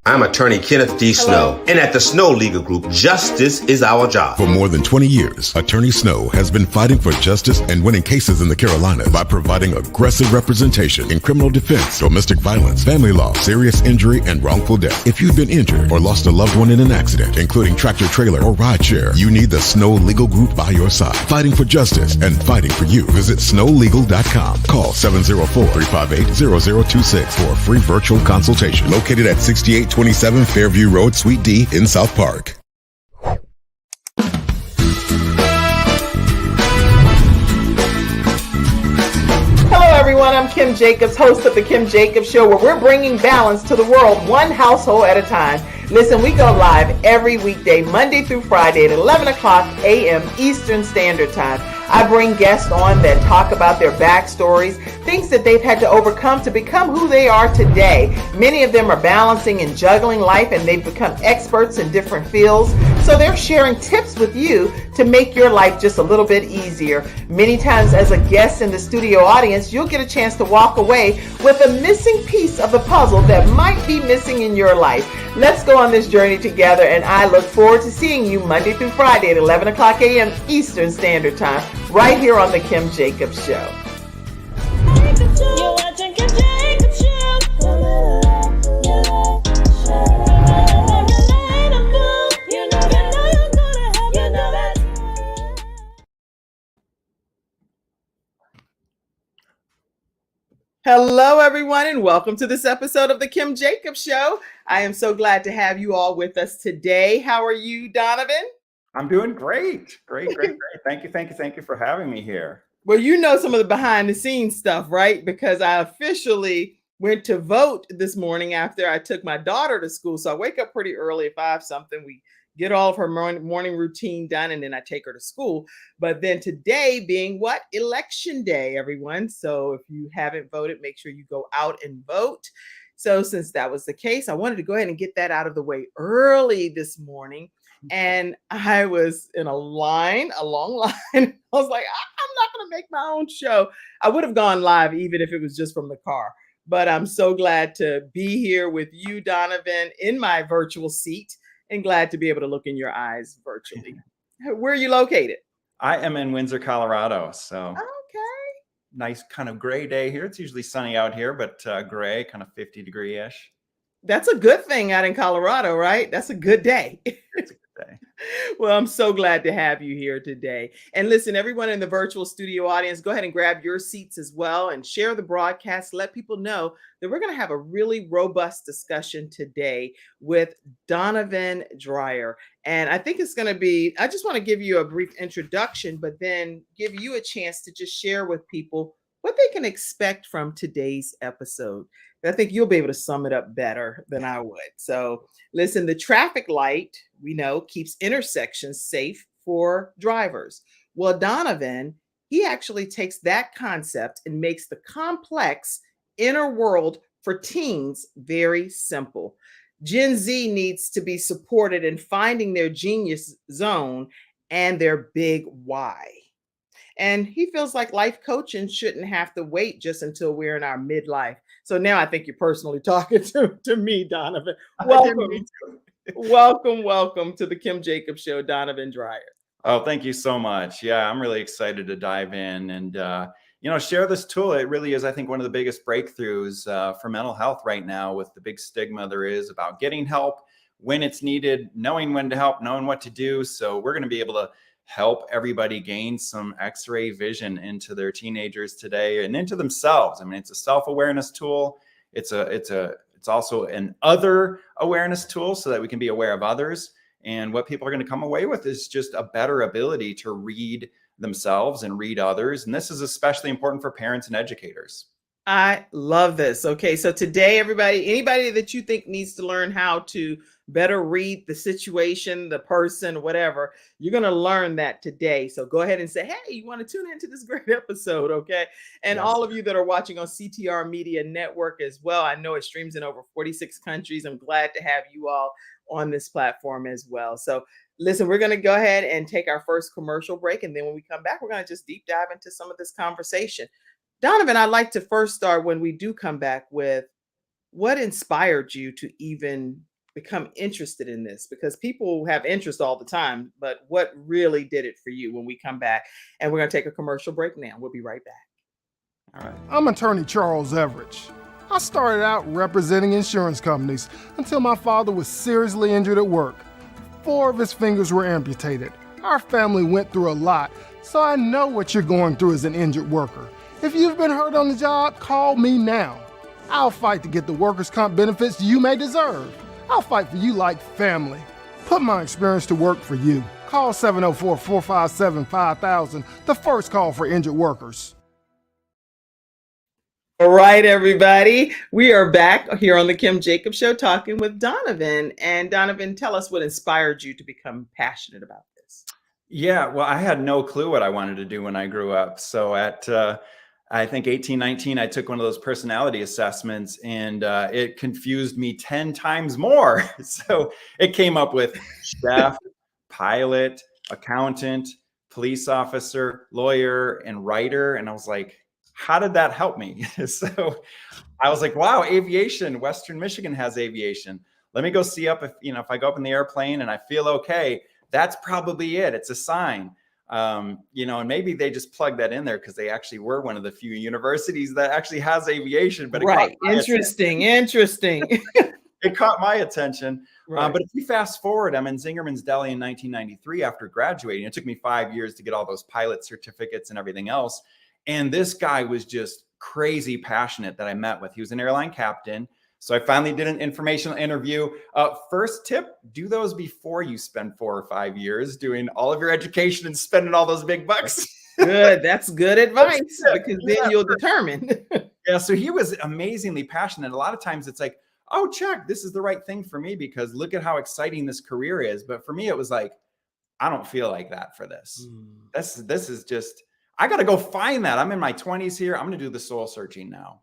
I'm attorney Kenneth D. Snow, and at the Snow Legal Group, justice is our job. For more than 20 years, Attorney Snow has been fighting for justice and winning cases in the Carolinas by providing aggressive representation in criminal defense, domestic violence, family law, serious injury, and wrongful death. If you've been injured or lost a loved one in an accident, including tractor trailer or rideshare, you need the Snow Legal Group by your side, fighting for justice and fighting for you. Visit snowlegal.com. Call 704-358-0026 for a free virtual consultation. Located at 6827 Fairview Road, Suite D in South Park. Hello everyone, I'm Kim Jacobs, host of The Kim Jacobs Show, where we're bringing balance to the world, one household at a time. Listen, we go live every weekday, Monday through Friday at 11 o'clock a.m. Eastern Standard Time. I bring guests on that talk about their backstories, things that they've had to overcome to become who they are today. Many of them are balancing and juggling life, and they've become experts in different fields. So they're sharing tips with you to make your life just a little bit easier. Many times as a guest in the studio audience, you'll get a chance to walk away with a missing piece of the puzzle that might be missing in your life. Let's go on this journey together, and I look forward to seeing you Monday through Friday at 11 o'clock a.m. Eastern Standard Time, right here on The Kim Jacobs Show. You're watching Kim Jacobs Show. Hello, everyone, and welcome to this episode of The Kim Jacobs Show. I am so glad to have you all with us today. How are you, Donovan? I'm doing great. Great. Thank you for having me here. Well, you know some of the behind the scenes stuff, right? Because I officially went to vote this morning after I took my daughter to school. So I wake up pretty early at 5 something. We get all of her morning routine done, and then I take her to school. But then today being what? Election day, everyone. So if you haven't voted, make sure you go out and vote. So since that was the case, I wanted to go ahead and get that out of the way early this morning. And I was in a long line. I was like, I'm not going to make my own show. I would have gone live even if it was just from the car. But I'm so glad to be here with you, Donovan, in my virtual seat, and glad to be able to look in your eyes virtually. Where are you located? I am in Windsor, Colorado. So okay. Nice kind of gray day here. It's usually sunny out here, but gray, kind of 50-degree-ish. That's a good thing out in Colorado, right? That's a good day. It's a good day. Well, I'm so glad to have you here today. And listen, everyone in the virtual studio audience, go ahead and grab your seats as well and share the broadcast. Let people know that we're going to have a really robust discussion today with Donovan Dreyer. And I think it's going to be, I just want to give you a brief introduction, but then give you a chance to just share with people what they can expect from today's episode. I think you'll be able to sum it up better than I would. So listen, the traffic light, we know, keeps intersections safe for drivers. Well, Donovan, he actually takes that concept and makes the complex inner world for teens very simple. Gen Z needs to be supported in finding their genius zone and their big why. And he feels like life coaching shouldn't have to wait just until we're in our midlife. So now I think you're personally talking to me, Donovan. Welcome to the Kim Jacobs Show, Donovan Dreyer. Oh, thank you so much. Yeah, I'm really excited to dive in and, share this tool. It really is, I think, one of the biggest breakthroughs for mental health right now, with the big stigma there is about getting help when it's needed, knowing when to help, knowing what to do. So we're going to be able to help everybody gain some X-ray vision into their teenagers today and into themselves. I mean, it's a self-awareness tool. It's also an other awareness tool so that we can be aware of others. And what people are going to come away with is just a better ability to read themselves and read others. And this is especially important for parents and educators. I love this. Okay, so today, anybody that you think needs to learn how to better read the situation, the person, whatever, you're going to learn that today. So go ahead and say, hey, you want to tune into this great episode, okay? And yes, all of you that are watching on CTR Media Network as well, I know it streams in over 46 countries. I'm glad to have you all on this platform as well. So listen, we're going to go ahead and take our first commercial break. And then when we come back, we're going to just deep dive into some of this conversation. Donovan, I'd like to first start when we do come back with what inspired you to even become interested in this? Because people have interest all the time, but what really did it for you? When we come back, and we're going to take a commercial break now. We'll be right back. All right. I'm attorney Charles Everidge. I started out representing insurance companies until my father was seriously injured at work. 4 of his fingers were amputated. Our family went through a lot, so I know what you're going through as an injured worker. If you've been hurt on the job, call me now. I'll fight to get the workers' comp benefits you may deserve. I'll fight for you like family. Put my experience to work for you. Call 704-457-5000, the first call for injured workers. All right, everybody. We are back here on the Kim Jacobs Show talking with Donovan. And Donovan, tell us what inspired you to become passionate about this. Yeah, well, I had no clue what I wanted to do when I grew up. So at, I think 18, 19, I took one of those personality assessments, and it confused me 10 times more. So it came up with chef, pilot, accountant, police officer, lawyer, and writer. And I was like, how did that help me? So I was like, wow, aviation, Western Michigan has aviation. Let me go see up if I go up in the airplane and I feel okay, that's probably it. It's a sign. And maybe they just plugged that in there because they actually were one of the few universities that actually has aviation. But right. Interesting. It caught my attention. Right. But if you fast forward, I'm in Zingerman's Deli in 1993 after graduating. It took me 5 years to get all those pilot certificates and everything else. And this guy was just crazy passionate that I met with. He was an airline captain. So I finally did an informational interview. First tip, do those before you spend 4 or 5 years doing all of your education and spending all those big bucks. Good. That's good advice, because then you'll determine. Yeah. So he was amazingly passionate. A lot of times it's like, oh, check, this is the right thing for me because look at how exciting this career is. But for me, it was like, I don't feel like that for this. This is just, I got to go find that. I'm in my 20s here. I'm going to do the soul searching now.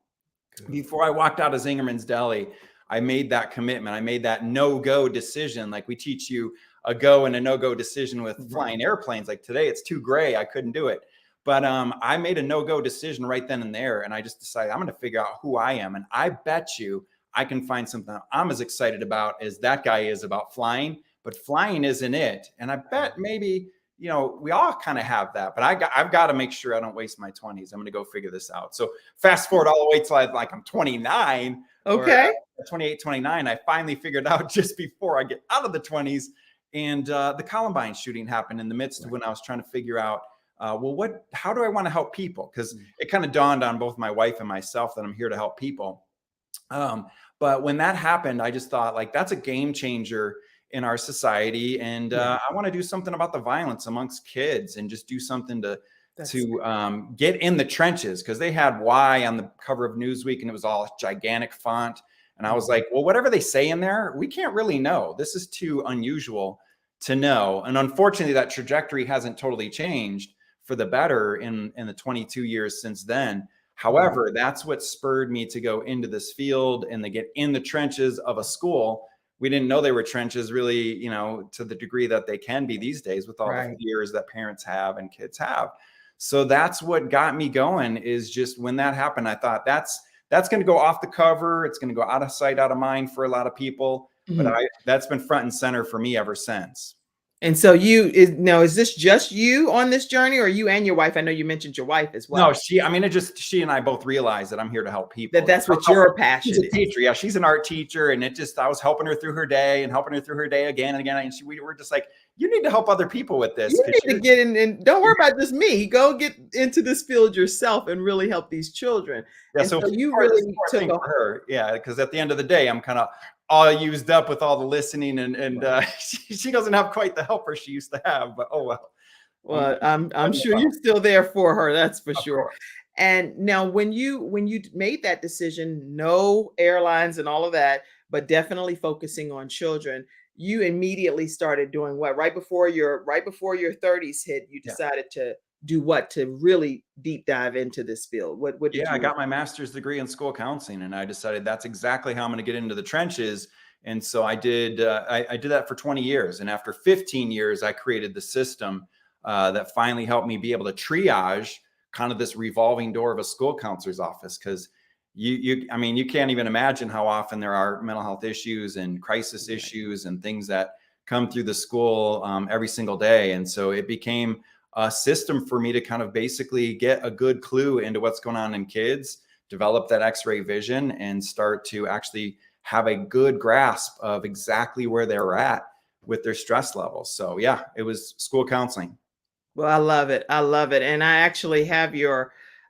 Good. Before I walked out of Zingerman's Deli, I made that commitment. I made that no-go decision. Like we teach you a go and a no-go decision with flying airplanes. Like today, it's too gray. I couldn't do it. But I made a no-go decision right then and there. And I just decided I'm going to figure out who I am. And I bet you I can find something I'm as excited about as that guy is about flying. But flying isn't it. And I bet maybe we all kind of have that, but I've got to make sure I don't waste my 20s. I'm going to go figure this out. So fast forward all the way till I'm 29. Okay. 28, 29. I finally figured out just before I get out of the 20s. And the Columbine shooting happened in the midst of when I was trying to figure out, how do I want to help people? Because it kind of dawned on both my wife and myself that I'm here to help people. But when that happened, I just thought that's a game changer in our society. And I want to do something about the violence amongst kids and just do something to get in the trenches, because they had why on the cover of Newsweek and it was all gigantic font. And I was like, well, whatever they say in there, we can't really know. This is too unusual to know. And unfortunately, that trajectory hasn't totally changed for the better in the 22 years since then. However, that's what spurred me to go into this field and to get in the trenches of a school. We didn't know they were trenches really, to the degree that they can be these days with all the fears that parents have and kids have. So that's what got me going, is just when that happened, I thought that's going to go off the cover. It's going to go out of sight, out of mind for a lot of people. But that's been front and center for me ever since. And so is this just you on this journey, or you and your wife? I know you mentioned your wife as well. No, she and I both realized that I'm here to help people. That's what your passion is. She's a teacher. Yeah, she's an art teacher. And I was helping her through her day and helping her through her day again and again. And we were just like, you need to help other people with this. You need to get in, and don't worry about just me. Go get into this field yourself and really help these children. Yeah, and so you really took for her. Yeah, because at the end of the day, I'm kind of all used up with all the listening, and she doesn't have quite the helper she used to have. But oh well. Well, I'm sure you're still there for her. That's for sure. And now, when you made that decision, no airlines and all of that, but definitely focusing on children, you immediately started doing what? Right before your 30s hit, you decided to do what to really deep dive into this field? What did you I got my master's degree in school counseling, and I decided that's exactly how I'm going to get into the trenches. And so I did. I did that for 20 years, and after 15 years, I created the system that finally helped me be able to triage kind of this revolving door of a school counselor's office. Because I mean, you can't even imagine how often there are mental health issues and crisis issues and things that come through the school every single day. And so it became a system for me to kind of basically get a good clue into what's going on in kids, develop that X-ray vision, and start to actually have a good grasp of exactly where they're at with their stress levels. So yeah, it was school counseling. Well, I love it. I love it. And I actually have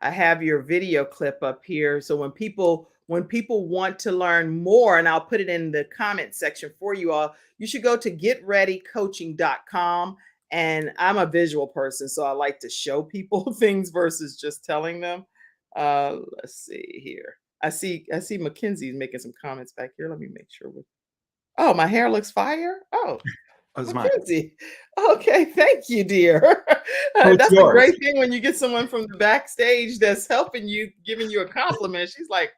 I have your video clip up here. So when people want to learn more, and I'll put it in the comment section for you all, you should go to getreadycoaching.com. And I'm a visual person, so I like to show people things versus just telling them. Let's see here. I see Mackenzie's making some comments back here. Let me make sure. Oh, my hair looks fire. Oh, That was mine. Mackenzie. Okay, thank you, dear. it's That's a yours. great thing when you get someone from the backstage that's helping you, giving you a compliment. She's like,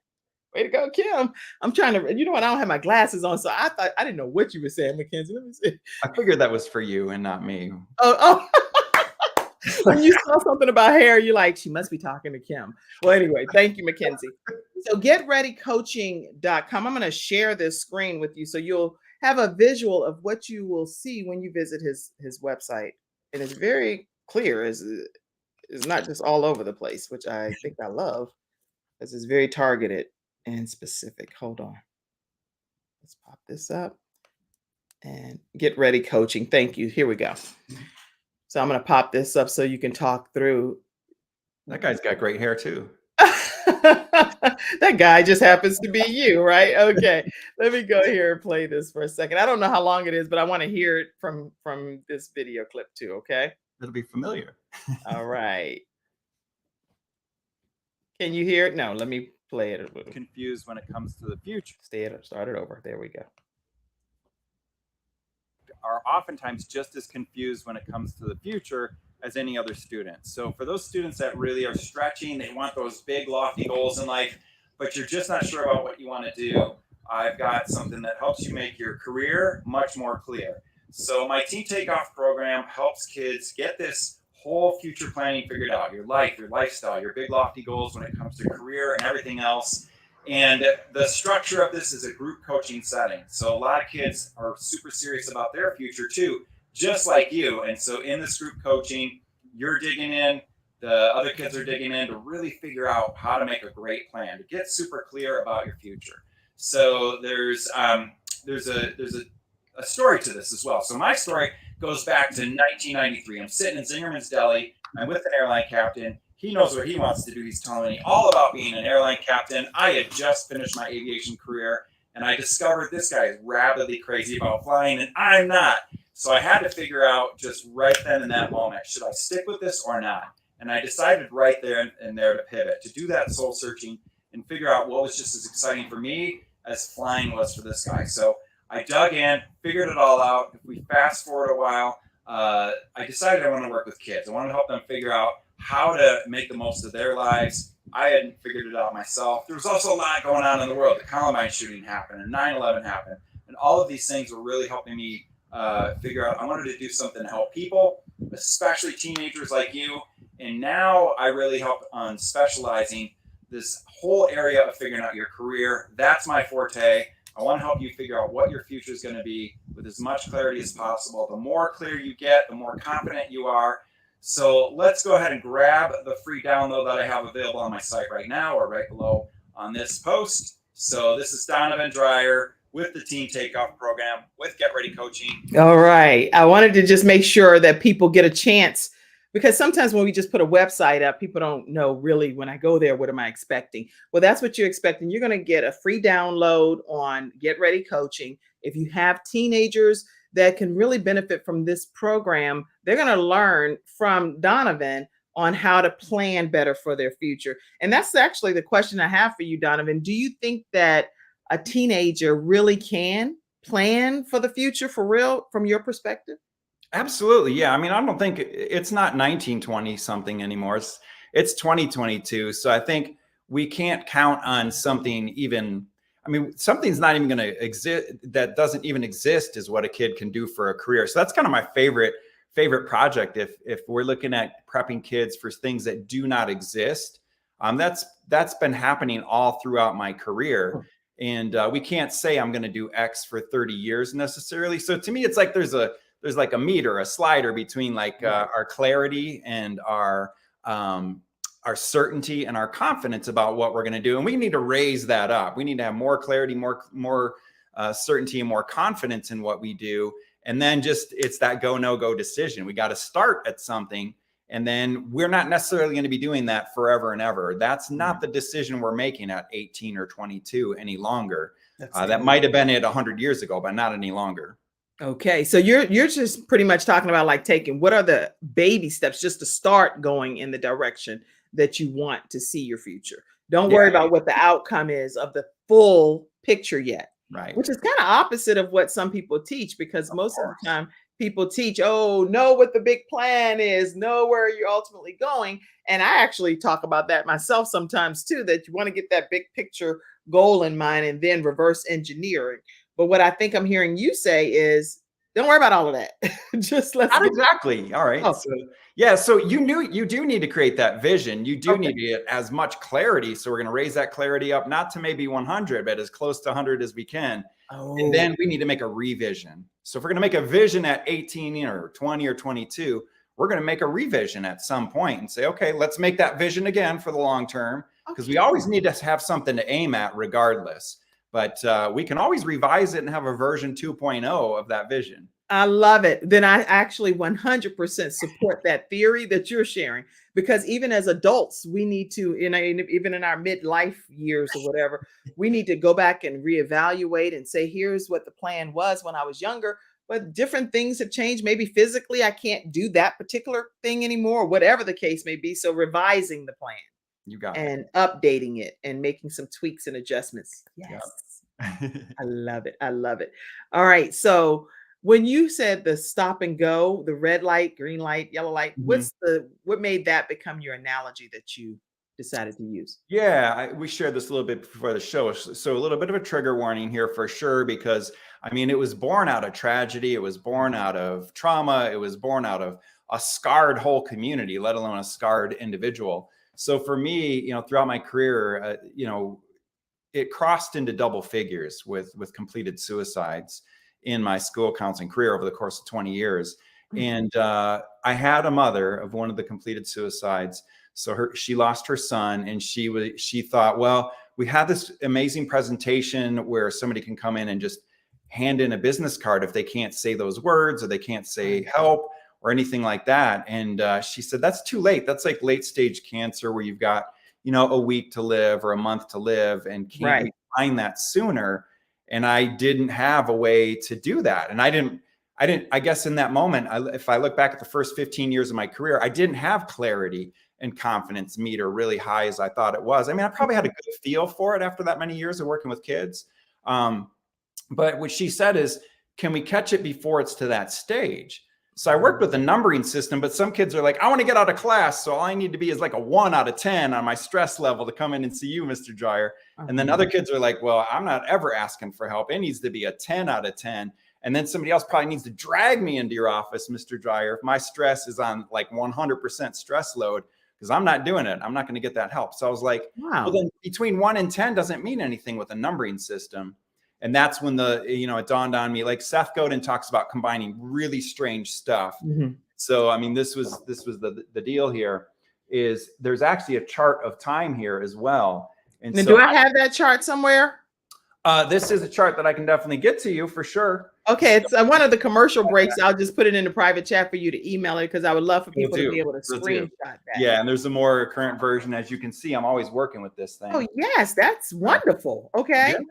way to go, Kim. I'm trying to, you know what? I don't have my glasses on, so I thought I didn't know what you were saying, Mackenzie. Let me see. I figured that was for you and not me. Oh. When you saw something about hair, you're like, she must be talking to Kim. Well, anyway, thank you, Mackenzie. So getreadycoaching.com. I'm going to share this screen with you so you'll have a visual of what you will see when you visit his website. And it's very clear. It's not just all over the place, which I think I love, because it's very targeted and specific. Hold on. Let's pop this up and Get Ready Coaching. Thank you. Here we go. So I'm going to pop this up so you can talk through. That guy's got great hair too. That guy just happens to be you, right? Okay. Let me go here and play this for a second. I don't know how long it is, but I want to hear it from this video clip too, okay? It'll be familiar. All right. Can you hear it? No, let me play it a little. Confused when it comes to the future. Start it over. There we go. Are oftentimes just as confused when it comes to the future as any other student. So for those students that really are stretching, they want those big lofty goals in life, but you're just not sure about what you want to do, I've got something that helps you make your career much more clear. So my Teen Takeoff program helps kids get this whole future planning figured out, your life, your lifestyle, your big lofty goals when it comes to career and everything else. And the structure of this is a group coaching setting. So a lot of kids are super serious about their future too, just like you. And so in this group coaching, you're digging in, the other kids are digging in to really figure out how to make a great plan, to get super clear about your future. So there's a story to this as well. So my story goes back to 1993. I'm sitting in Zingerman's Deli. I'm with an airline captain. He knows what he wants to do. He's telling me all about being an airline captain. I had just finished my aviation career, and I discovered this guy is rabidly crazy about flying, and I'm not. So I had to figure out just right then in that moment, should I stick with this or not? And I decided right there and there to pivot, to do that soul searching and figure out what was just as exciting for me as flying was for this guy. So I dug in, figured it all out. If we fast forward a while, I decided I want to work with kids. I want to help them figure out how to make the most of their lives. I hadn't figured it out myself. There was also a lot going on in the world. The Columbine shooting happened and 9/11 happened. And all of these things were really helping me figure out I wanted to do something to help people, especially teenagers like you. And now I really help on specializing this whole area of figuring out your career. That's my forte. I want to help you figure out what your future is going to be with as much clarity as possible. The more clear you get, the more confident you are. So let's go ahead and grab the free download that I have available on my site right now or right below on this post. So this is Donovan Dreyer with the Teen Takeoff program with Get Ready Coaching. All right. I wanted to just make sure that people get a chance, because sometimes when we just put a website up, people don't know really when I go there, what am I expecting? Well, that's what you're expecting. You're going to get a free download on Get Ready Coaching. If you have teenagers that can really benefit from this program, they're going to learn from Donovan on how to plan better for their future. And that's actually the question I have for you, Donovan. Do you think that a teenager really can plan for the future for real from your perspective? Absolutely. Yeah. I mean, I don't think it's not 1920 something anymore. It's 2022. So I think we can't count on something even, I mean, something's not even going to exist that doesn't even exist is what a kid can do for a career. So that's kind of my favorite project. If we're looking at prepping kids for things that do not exist, That's been happening all throughout my career. And we can't say I'm going to do X for 30 years necessarily. So to me, it's like there's like a meter, a slider between like our clarity and our certainty and our confidence about what we're going to do. And we need to raise that up. We need to have more clarity, more certainty, and more confidence in what we do. And then it's that go, no go decision. We got to start at something. And then we're not necessarily going to be doing that forever and ever. That's not the decision we're making at 18 or 22 any longer. That might have been it 100 years ago, but not any longer. Okay. So you're just pretty much talking about like what are the baby steps just to start going in the direction that you want to see your future. Don't worry about what the outcome is of the full picture yet. Right. Which is kind of opposite of what some people teach, because most of the time people teach, know what the big plan is, know where you're ultimately going. And I actually talk about that myself sometimes too, that you want to get that big picture goal in mind and then reverse engineering. But what I think I'm hearing you say is, don't worry about all of that. Just Not exactly. All right. Oh. So you do need to create that vision. You do need to get as much clarity. So we're going to raise that clarity up, not to maybe 100, but as close to 100 as we can. And then we need to make a revision. So if we're going to make a vision at 18 or 20 or 22, we're going to make a revision at some point and say, okay, let's make that vision again for the long term, because we always need to have something to aim at regardless. But we can always revise it and have a version 2.0 of that vision. I love it. Then I actually 100% support that theory that you're sharing, because even as adults, we need to, even in our midlife years or whatever, we need to go back and reevaluate and say, here's what the plan was when I was younger, but different things have changed. Maybe physically, I can't do that particular thing anymore, whatever the case may be. So revising the plan. You got and updating it and making some tweaks and adjustments. Yes. Yep. I love it. I love it. All right. So when you said the stop and go, the red light, green light, yellow light, what made that become your analogy that you decided to use? Yeah, we shared this a little bit before the show. So a little bit of a trigger warning here for sure, because I mean, it was born out of tragedy. It was born out of trauma. It was born out of a scarred whole community, let alone a scarred individual. So for me, throughout my career, it crossed into double figures with completed suicides in my school counseling career over the course of 20 years. And I had a mother of one of the completed suicides. So she lost her son, and she thought, well, we had this amazing presentation where somebody can come in and just hand in a business card if they can't say those words or they can't say help or anything like that. And she said, that's too late. That's like late stage cancer where you've got, a week to live or a month to live, and can't we find that sooner? And I didn't have a way to do that. And I guess in that moment, if I look back at the first 15 years of my career, I didn't have clarity and confidence meter really high as I thought it was. I mean, I probably had a good feel for it after that many years of working with kids. But what she said is, can we catch it before it's to that stage? So I worked with a numbering system, but some kids are like, I want to get out of class, so all I need to be is like a 1 out of 10 on my stress level to come in and see you, Mr. Dreyer. And then other kids are like, well, I'm not ever asking for help. It needs to be a 10 out of 10. And then somebody else probably needs to drag me into your office, Mr. Dreyer, if my stress is on like 100% stress load, because I'm not doing it. I'm not going to get that help. So I was like, well, then between 1 and 10 doesn't mean anything with a numbering system. And that's when it dawned on me, like Seth Godin talks about combining really strange stuff. So, I mean, this was the deal here is there's actually a chart of time here as well. And so do I have that chart somewhere? This is a chart that I can definitely get to you for sure. Okay. It's one of the commercial breaks. I'll just put it in the private chat for you to email it, because I would love for people to be able to screenshot that. Yeah. And there's a more current version. As you can see, I'm always working with this thing. Oh, yes. That's wonderful. Okay. Yeah.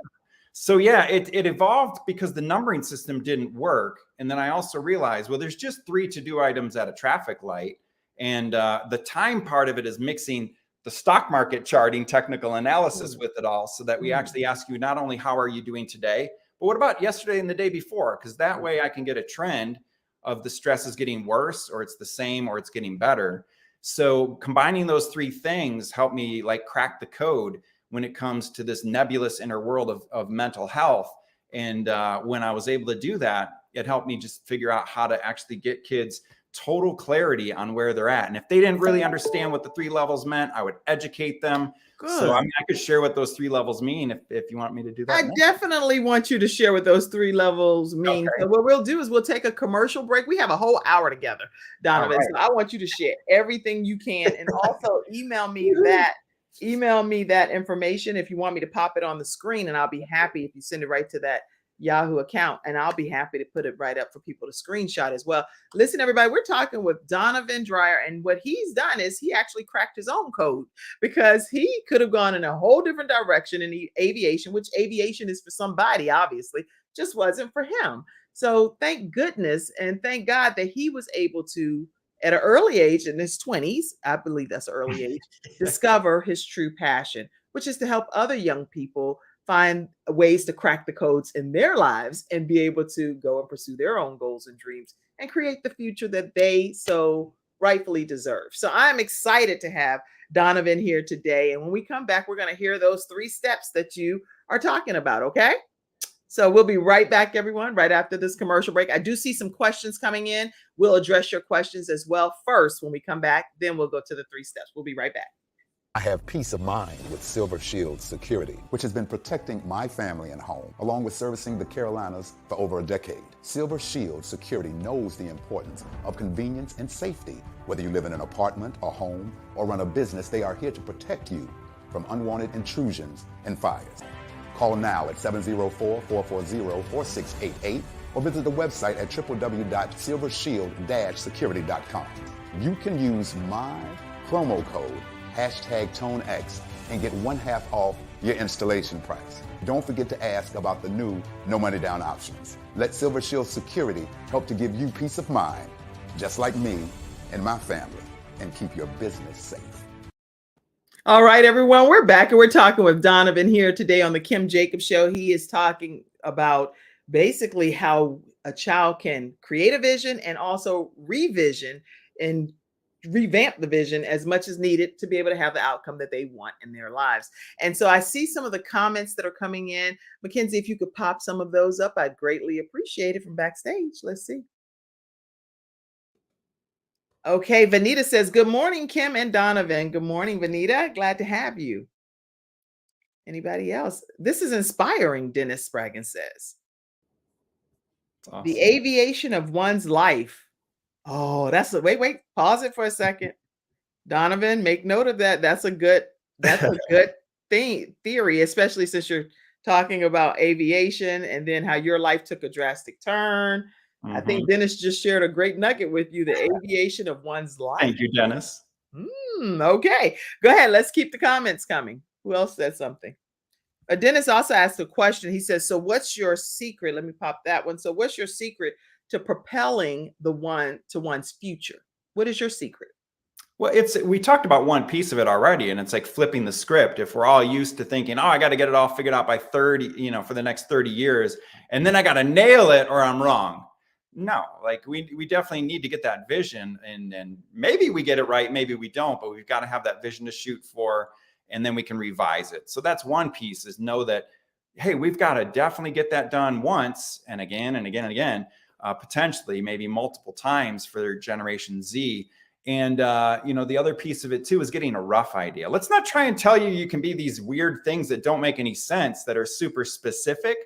So yeah, it evolved because the numbering system didn't work. And then I also realized, well, there's just 3 to-do items at a traffic light. And the time part of it is mixing the stock market charting technical analysis with it all, so that we actually ask you not only how are you doing today, but what about yesterday and the day before? Because that way I can get a trend of the stress is getting worse, or it's the same, or it's getting better. So combining those 3 things helped me like crack the code when it comes to this nebulous inner world of mental health. And when I was able to do that, it helped me just figure out how to actually get kids total clarity on where they're at. And if they didn't really understand what the 3 levels meant, I would educate them. Good. So I mean, I could share what those 3 levels mean if you want me to do that. I definitely want you to share what those 3 levels mean. Okay. So what we'll do is we'll take a commercial break. We have a whole hour together, Donovan. Right. So I want you to share everything you can, and also email me that information if you want me to pop it on the screen, and I'll be happy if you send it right to that Yahoo account, and I'll be happy to put it right up for people to screenshot as well. Listen, everybody, we're talking with Donovan Dreyer, and what he's done is he actually cracked his own code, because he could have gone in a whole different direction in the aviation, which aviation is for somebody, obviously, just wasn't for him. So thank goodness and thank God that he was able to, at an early age, in his 20s, I believe that's early age, discover his true passion, which is to help other young people find ways to crack the codes in their lives and be able to go and pursue their own goals and dreams and create the future that they so rightfully deserve. So I'm excited to have Donovan here today. And when we come back, we're going to hear those 3 steps that you are talking about. Okay. So we'll be right back, everyone, right after this commercial break. I do see some questions coming in. We'll address your questions as well first when we come back. Then we'll go to the 3 steps. We'll be right back. I have peace of mind with Silver Shield Security, which has been protecting my family and home, along with servicing the Carolinas for over a decade. Silver Shield Security knows the importance of convenience and safety. Whether you live in an apartment, a home, or run a business, they are here to protect you from unwanted intrusions and fires. Call now at 704-440-4688 or visit the website at www.silvershield-security.com. You can use my promo code #ToneX and get 1/2 off your installation price. Don't forget to ask about the new no money down options. Let Silver Shield Security help to give you peace of mind, just like me and my family, and keep your business safe. All right, everyone, we're back and we're talking with Donovan here today on the Kim Jacobs Show. He is talking about basically how a child can create a vision and also revision and revamp the vision as much as needed to be able to have the outcome that they want in their lives. And so I see some of the comments that are coming in. Mackenzie, if you could pop some of those up, I'd greatly appreciate it from backstage. Let's see. Okay, Vanita says, good morning, Kim and Donovan. Good morning, Vanita. Glad to have you. Anybody else? This is inspiring, Dennis Spraggin says. Awesome. The aviation of one's life. Oh, wait, pause it for a second. Donovan, make note of that. That's a good theory, especially since you're talking about aviation and then how your life took a drastic turn. I think Dennis just shared a great nugget with you, the aviation of one's life. Thank you, Dennis. Okay, go ahead. Let's keep the comments coming. Who else said something? Dennis also asked a question. He says, so what's your secret? Let me pop that one. So what's your secret to propelling one's future? What is your secret? Well, we talked about one piece of it already, and it's like flipping the script. If we're all used to thinking, oh, I got to get it all figured out by 30, for the next 30 years, and then I got to nail it or I'm wrong. No, like we definitely need to get that vision, and maybe we get it right, maybe we don't, but we've got to have that vision to shoot for, and then we can revise it. So that's one piece, is know that, hey, we've got to definitely get that done once and again and again and again, potentially maybe multiple times for Generation Z. And, the other piece of it too is getting a rough idea. Let's not try and tell you can be these weird things that don't make any sense, that are super specific.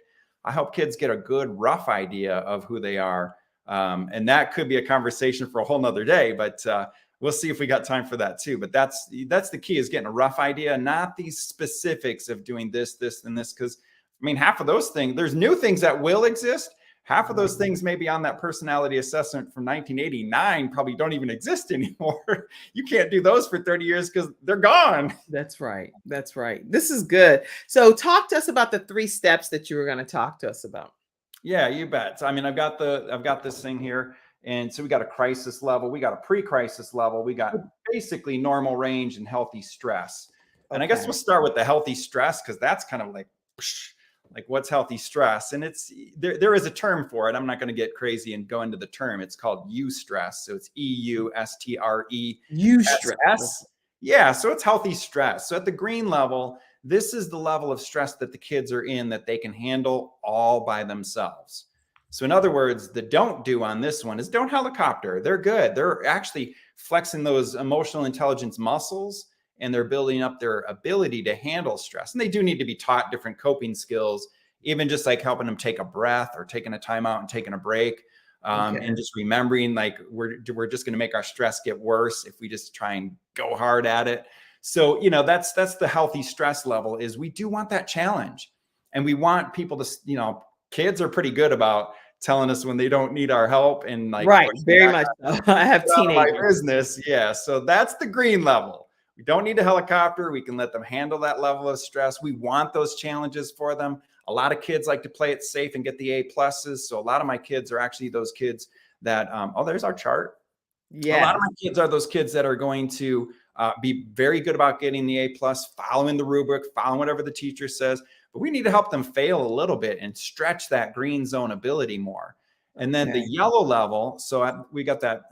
I hope kids get a good rough idea of who they are. And that could be a conversation for a whole nother day, but we'll see if we got time for that too. But that's the key, is getting a rough idea, not these specifics of doing this, this, and this. Because half of those things, there's new things that will exist. Half of those things maybe on that personality assessment from 1989 probably don't even exist anymore. You can't do those for 30 years because they're gone. That's right. That's right. This is good. So talk to us about the 3 steps that you were going to talk to us about. Yeah, you bet. So, I've got this thing here. And so we got a crisis level. We got a pre-crisis level. We got basically normal range and healthy stress. And I guess we'll start with the healthy stress, because that's kind of like what's healthy stress? And it's there is a term for it. I'm not going to get crazy and go into the term. It's called eustress. So it's EUSTRE. Eustress. Yeah. So it's healthy stress. So at the green level, this is the level of stress that the kids are in that they can handle all by themselves. So in other words, the don't do on this one is don't helicopter. They're good. They're actually flexing those emotional intelligence muscles, and they're building up their ability to handle stress. And they do need to be taught different coping skills, even just like helping them take a breath or taking a time out and taking a break. And just remembering, like, we're just going to make our stress get worse if we just try and go hard at it. So, that's the healthy stress level, is we do want that challenge, and we want people to, kids are pretty good about telling us when they don't need our help, and like, right, very much so. I have teenagers. My business. Yeah. So that's the green level. We don't need a helicopter. We can let them handle that level of stress. We want those challenges for them. A lot of kids like to play it safe and get the A pluses. So a lot of my kids are actually those kids that, there's our chart. Yeah. A lot of my kids are those kids that are going to be very good about getting the A plus, following the rubric, following whatever the teacher says. But we need to help them fail a little bit and stretch that green zone ability more. And then the yellow level. So we got that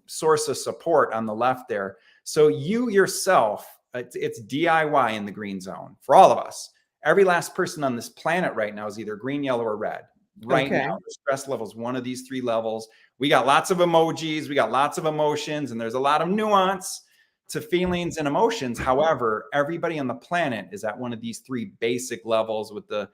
source of support on the left there. So you yourself, it's DIY in the green zone for all of us. Every last person on this planet right now is either green, yellow, or red. Right now, the stress level is one of these three levels. We got lots of emojis, we got lots of emotions, and there's a lot of nuance to feelings and emotions. However, everybody on the planet is at one of these three basic levels with the,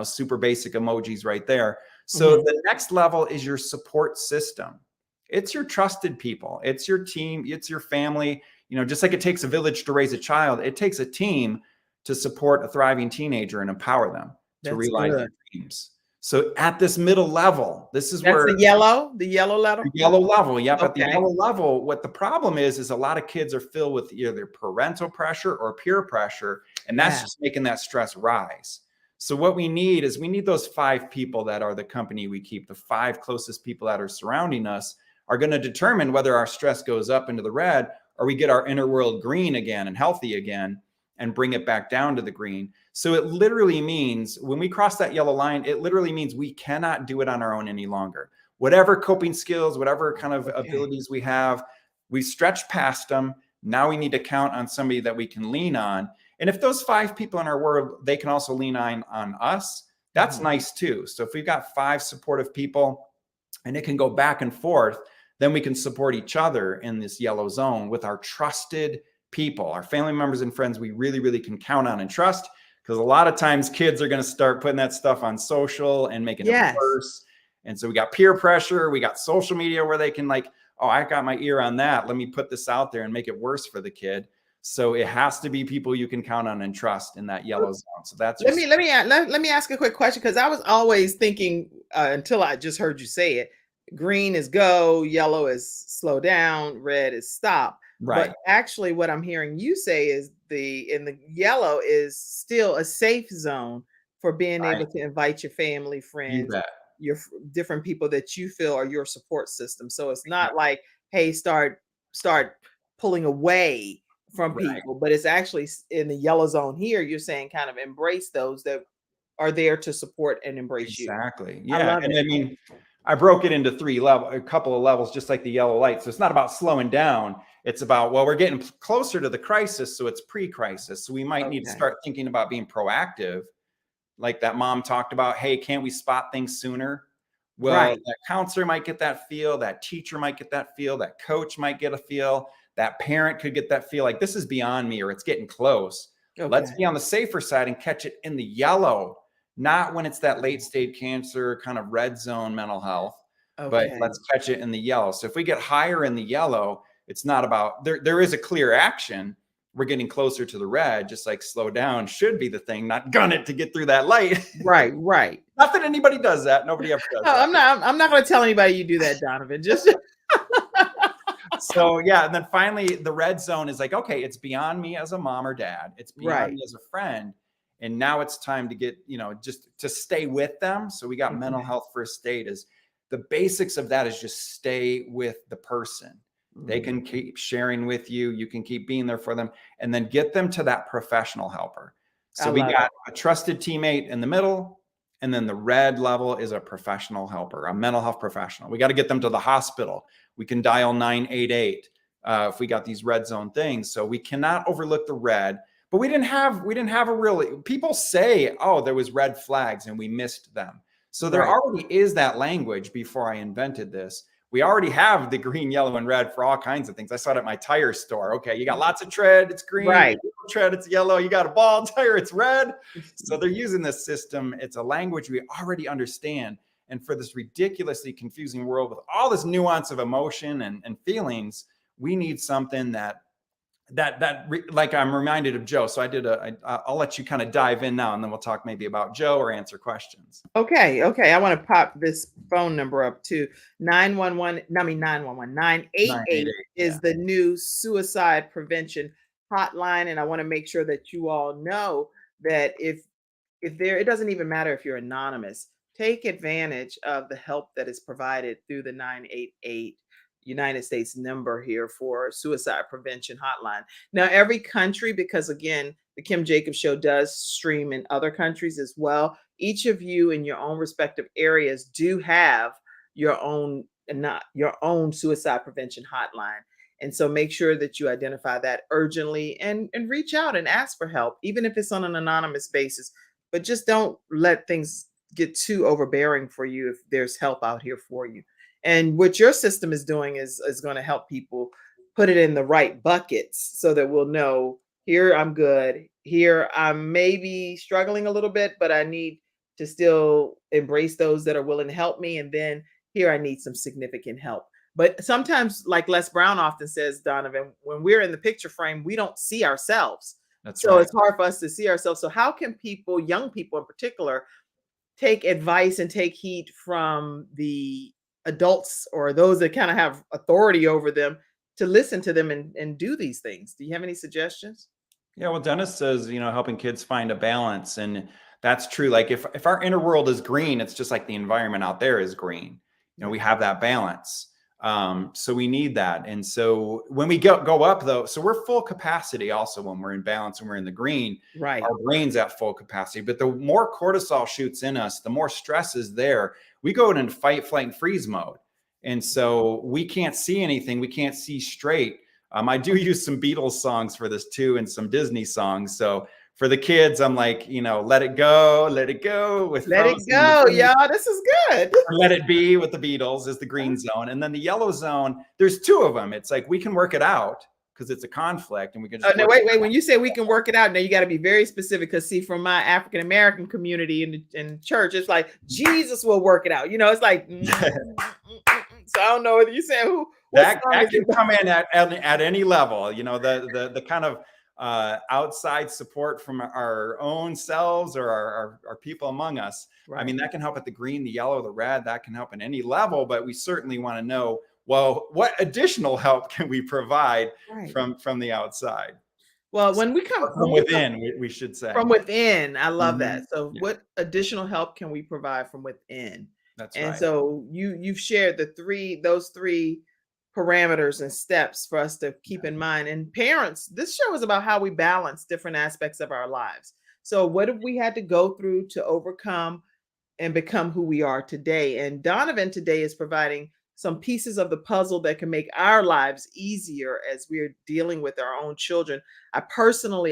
super basic emojis right there. So the next level is your support system. It's your trusted people. It's your team. It's your family. Just like it takes a village to raise a child, it takes a team to support a thriving teenager and empower them to realize their dreams. So at this middle level, this is where the yellow level. The yellow level. Yep. Okay. At the yellow level, what the problem is a lot of kids are filled with either parental pressure or peer pressure, and that's just making that stress rise. So what we need those 5 people that are the company we keep. The 5 closest people that are surrounding us are going to determine whether our stress goes up into the red or we get our inner world green again and healthy again and bring it back down to the green. So it literally means when we cross that yellow line, it literally means we cannot do it on our own any longer. Whatever coping skills, whatever kind of abilities we have, we stretched past them. Now we need to count on somebody that we can lean on. And if those 5 people in our world, they can also lean on us, that's nice too. So if we've got 5 supportive people and it can go back and forth, then we can support each other in this yellow zone with our trusted people, our family members and friends we really, really can count on and trust. Because a lot of times kids are going to start putting that stuff on social and making it worse. And so we got peer pressure. We got social media where they can like, oh, I got my ear on that. Let me put this out there and make it worse for the kid. So it has to be people you can count on and trust in that yellow zone. So that's let me ask a quick question, because I was always thinking until I just heard you say it. Green is go, yellow is slow down, red is stop. Right. But actually what I'm hearing you say is in the yellow is still a safe zone for being able to invite your family, friends, your different people that you feel are your support system. So it's not like, hey, start pulling away from people, but it's actually in the yellow zone here. You're saying kind of embrace those that are there to support and embrace you. Exactly. Yeah. I mean, I broke it into a couple of levels, just like the yellow light. So it's not about slowing down. It's about, well, we're getting closer to the crisis. So it's pre-crisis. So we might need to start thinking about being proactive. Like that mom talked about, hey, can't we spot things sooner? Well, that counselor might get that feel. That teacher might get that feel. That coach might get a feel. That parent could get that feel like this is beyond me or it's getting close. Let's be on the safer side and catch it in the yellow. Not when it's that late stage cancer kind of red zone mental health, but let's catch it in the yellow. So if we get higher in the yellow, it's not about there is a clear action. We're getting closer to the red, just like slow down should be the thing, not gun it to get through that light. Right. Not that anybody does that. Nobody ever does that. I'm not going to tell anybody you do that, Donovan. Just So yeah, and then finally the red zone is like, okay, it's beyond me as a mom or dad. It's beyond me as a friend. And now it's time to get, just to stay with them. So we got mental health first aid is the basics of that is just stay with the person. They can keep sharing with you. You can keep being there for them and then get them to that professional helper. So we got a trusted teammate in the middle. And then the red level is a professional helper, a mental health professional. We got to get them to the hospital. We can dial 988 if we got these red zone things. So we cannot overlook the red. But we didn't have a really, people say, oh, there was red flags and we missed them. So there already is that language before I invented this. We already have the green, yellow, and red for all kinds of things. I saw it at my tire store. Okay, you got lots of tread, it's green. Right. Tread, it's yellow. You got a ball tire, it's red. So they're using this system. It's a language we already understand. And for this ridiculously confusing world with all this nuance of emotion and feelings, we need something that like I'm reminded of Joe. So I'll let you kind of dive in now, and then we'll talk maybe about Joe or answer questions. Okay. I want to pop this phone number up to 988 is the new suicide prevention hotline. And I want to make sure that you all know that if it doesn't even matter if you're anonymous, take advantage of the help that is provided through the 988 United States number here for suicide prevention hotline. Now, every country, because again, the Kim Jacobs Show does stream in other countries as well. Each of you in your own respective areas do have your own suicide prevention hotline. And so make sure that you identify that urgently and reach out and ask for help, even if it's on an anonymous basis. But just don't let things get too overbearing for you if there's help out here for you. And what your system is doing is going to help people put it in the right buckets so that we'll know, here I'm good, here I'm maybe struggling a little bit, but I need to still embrace those that are willing to help me. And then here I need some significant help. But sometimes, like Les Brown often says, Donovan, when we're in the picture frame, we don't see ourselves. So it's hard for us to see ourselves. So how can people, young people in particular, take advice and take heed from the adults or those that kind of have authority over them to listen to them and do these things? Do you have any suggestions? Yeah, well, Dennis says, helping kids find a balance. And that's true. Like if our inner world is green, it's just like the environment out there is green. We have that balance. So we need that. And so when we go up though, so we're full capacity also when we're in balance and we're in the green, right? Our brain's at full capacity, but the more cortisol shoots in us, the more stress is there. We go into fight, flight, and freeze mode. And so we can't see anything. We can't see straight. I do use some Beatles songs for this too, and some Disney songs. So for the kids, I'm like, let it go with Let It Go, y'all. This is good. Let It Be with the Beatles is the green zone. And then the yellow zone, there's two of them. It's like we can work it out because it's a conflict and we can just wait. When you say we can work it out, now you got to be very specific, because see, from my African American community in church, it's like Jesus will work it out. It's like so I don't know whether you say who that can come in at any level. The kind of outside support from our own selves or our people among us. Right. I mean, that can help at the green, the yellow, the red, that can help at any level, but we certainly want to know, well, what additional help can we provide from the outside? Well, when we come from within, we should say. From within. I love that. So what additional help can we provide from within? That's and right. So you've shared those three parameters and steps for us to keep in mind. And parents, this show is about how we balance different aspects of our lives. So what have we had to go through to overcome and become who we are today? And Donovan today is providing some pieces of the puzzle that can make our lives easier as we're dealing with our own children. I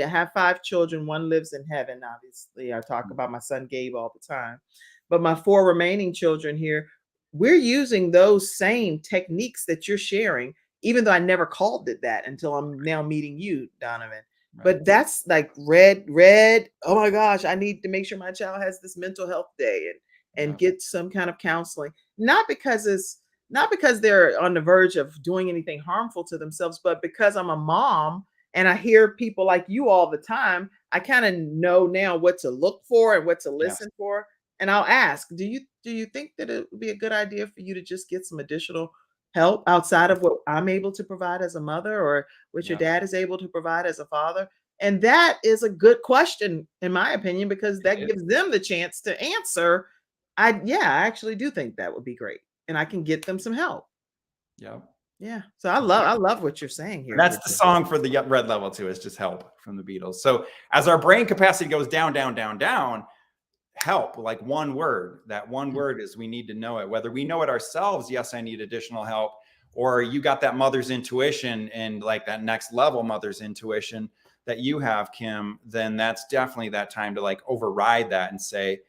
have 5 children. One lives in heaven, obviously. I talk about my son Gabe all the time. But my 4 remaining children here, we're using those same techniques that you're sharing, even though I never called it that until I'm now meeting you, Donovan. Right. But that's like red. Oh my gosh, I need to make sure my child has this mental health day and get some kind of counseling. Not because they're on the verge of doing anything harmful to themselves, but because I'm a mom and I hear people like you all the time. I kind of know now what to look for and what to listen for. And I'll ask, do you think that it would be a good idea for you to just get some additional help outside of what I'm able to provide as a mother or what your dad is able to provide as a father? And that is a good question, in my opinion, because that gives them the chance to answer. I actually do think that would be great. And I can get them some help. Yeah. So I love what you're saying here. And that's the song for the red level too, is just help from the Beatles. So as our brain capacity goes down, help, like one word, that one word is we need to know it. Whether we know it ourselves, yes, I need additional help, or you got that mother's intuition and like that next level mother's intuition that you have, Kim, then that's definitely that time to like override that and say,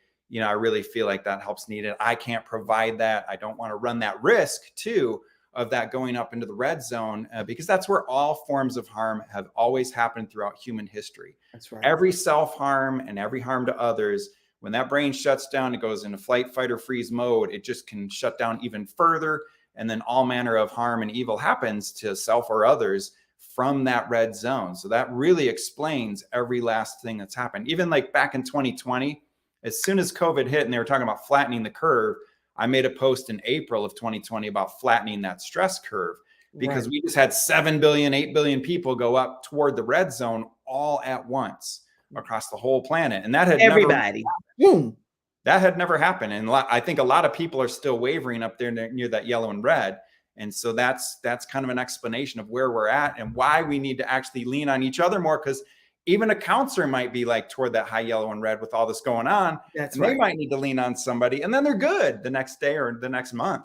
I really feel like that help's needed. I can't provide that. I don't want to run that risk too of that going up into the red zone, because that's where all forms of harm have always happened throughout human history. That's right. Every self-harm and every harm to others, when that brain shuts down, it goes into flight, fight, or freeze mode. It just can shut down even further. And then all manner of harm and evil happens to self or others from that red zone. So that really explains every last thing that's happened. Even like back in 2020, as soon as COVID hit and they were talking about flattening the curve, I made a post in April of 2020 about flattening that stress curve, because we just had 7 billion, 8 billion people go up toward the red zone all at once across the whole planet. And that had everybody. That had never happened. And I think a lot of people are still wavering up there near that yellow and red. And so that's kind of an explanation of where we're at and why we need to actually lean on each other more, because even a counselor might be like toward that high yellow and red with all this going on. That's right. They might need to lean on somebody, and then they're good the next day or the next month.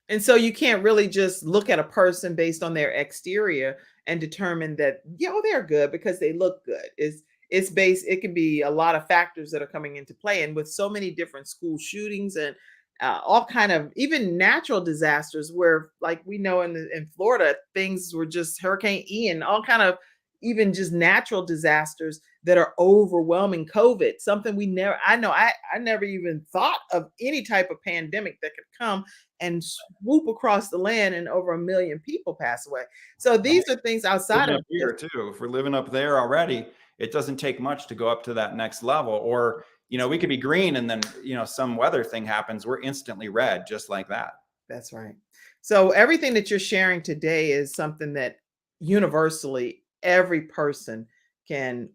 And so you can't really just look at a person based on their exterior and determine that, they're good because they look good. It can be a lot of factors that are coming into play. And with so many different school shootings and all kind of even natural disasters, where like we know in Florida, things were just Hurricane Ian, all kind of even just natural disasters that are overwhelming COVID, something I never even thought of any type of pandemic that could come and swoop across the land and over 1 million people pass away. So these are things outside of here too. If we're living up there already, it doesn't take much to go up to that next level. Or, we could be green and then, some weather thing happens. We're instantly red, just like that. That's right. So everything that you're sharing today is something that universally every person can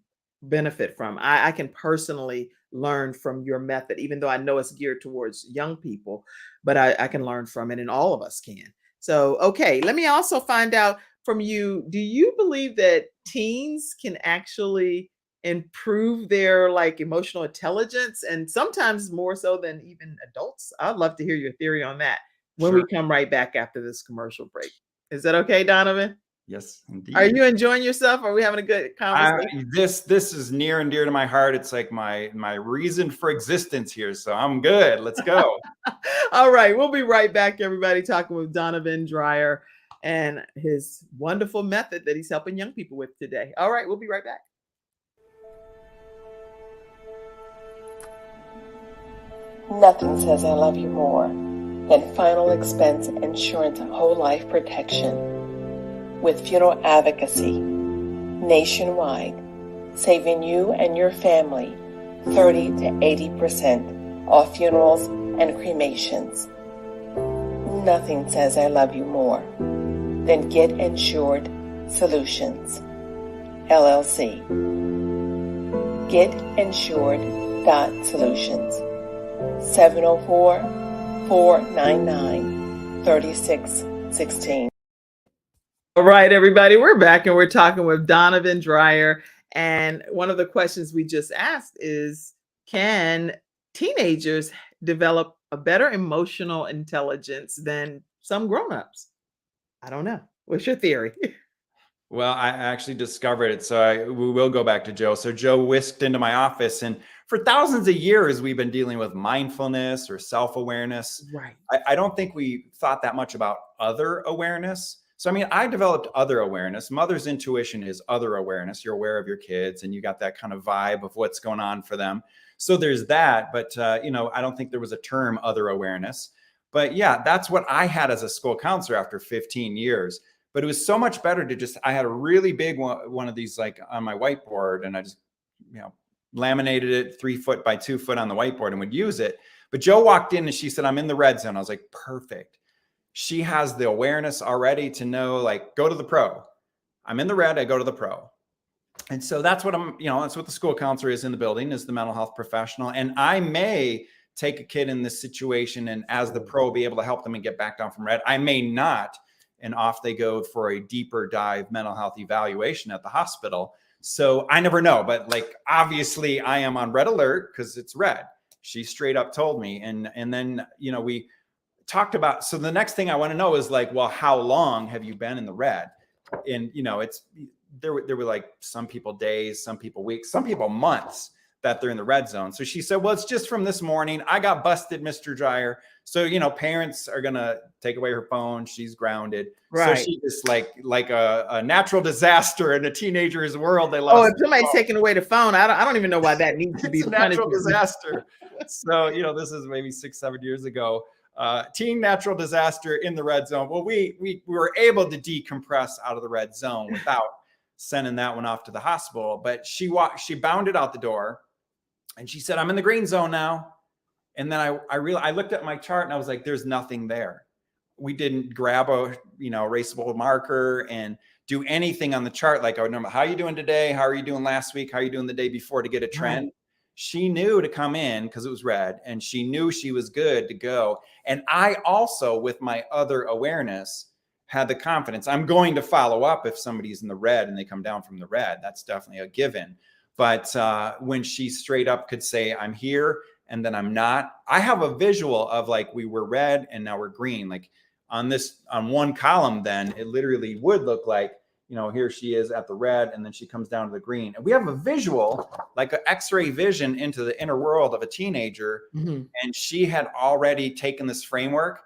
benefit from. I can personally learn from your method, even though I know it's geared towards young people, but I can learn from it, and all of us can. So, okay, let me also find out from you, do you believe that teens can actually improve their emotional intelligence, and sometimes more so than even adults? I'd love to hear your theory on that when we come right back after this commercial break. Is that okay, Donovan? Yes, indeed. Are you enjoying yourself? Are we having a good conversation? This is near and dear to my heart. It's like my reason for existence here. So I'm good. Let's go. All right. We'll be right back, everybody, talking with Donovan Dreyer and his wonderful method that he's helping young people with today. All right. We'll be right back. Nothing says I love you more than final expense insurance whole life protection. With funeral advocacy nationwide, saving you and your family 30 to 80% off funerals and cremations. Nothing says I love you more than Get Insured Solutions, LLC. GetInsured.Solutions, 704-499-3616. All right, everybody, we're back and we're talking with Donovan Dreyer. And one of the questions we just asked is, can teenagers develop a better emotional intelligence than some grown-ups? I don't know. What's your theory? Well, I actually discovered it. So we will go back to Joe. So Joe whisked into my office, and for thousands of years, we've been dealing with mindfulness or self-awareness. Right. I don't think we thought that much about other awareness. So, I developed other awareness. Mother's intuition is other awareness. You're aware of your kids and you got that kind of vibe of what's going on for them. So there's that. But, I don't think there was a term other awareness. But yeah, that's what I had as a school counselor after 15 years. But it was so much better to I had a really big one of these on my whiteboard, and I just, laminated it 3 foot by 2 foot on the whiteboard and would use it. But Joe walked in and she said, I'm in the red zone. I was like, perfect. She has the awareness already to know, go to the pro. I'm in the red, I go to the pro. And so that's what that's what the school counselor is in the building, is the mental health professional. And I may take a kid in this situation and as the pro be able to help them and get back down from red. I may not. And off they go for a deeper dive mental health evaluation at the hospital. So I never know, but obviously I am on red alert because it's red. She straight up told me. And then, we talked about, so the next thing I want to know is well, how long have you been in the red? And, there were some people days, some people weeks, some people months that they're in the red zone. So she said, well, it's just from this morning. I got busted, Mr. Dreyer. So, you know, parents are going to take away her phone. She's grounded. Right. So she just like a natural disaster in a teenager's world. They Oh, lost. if somebody's taking away the phone, I don't even know why that needs to be It's a the natural punishment. disaster. So, you know, this is maybe 6-7 years ago. Teen natural disaster in the red zone. Well, we were able to decompress out of the red zone without sending that one off to the hospital. But she bounded out the door and she said, I'm in the green zone now. And then I looked at my chart and I was like, there's nothing there. We didn't grab a, you know, erasable marker and do anything on the chart. Like I would normally, how are you doing today? How are you doing last week? How are you doing the day before, to get a trend? Right. She knew to come in because it was red, and she knew she was good to go. And I also, with my other awareness, had the confidence. I'm going to follow up if somebody's in the red and they come down from the red. That's definitely a given. But when she straight up could say, I'm here and then I'm not, I have a visual of like, we were red and now we're green. Like on one column, then it literally would look like, you know, here she is at the red and then she comes down to the green. And we have a visual, like an X-ray vision into the inner world of a teenager. Mm-hmm. And she had already taken this framework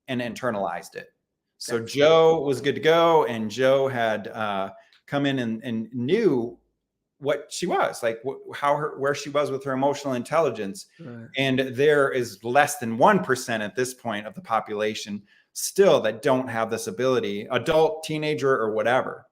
and internalized it. So Joe was good to go. And Joe had come in and knew what she was like, where she was with her emotional intelligence. Right. And there is less than 1% at this point of the population still that don't have this ability, adult, teenager, or whatever.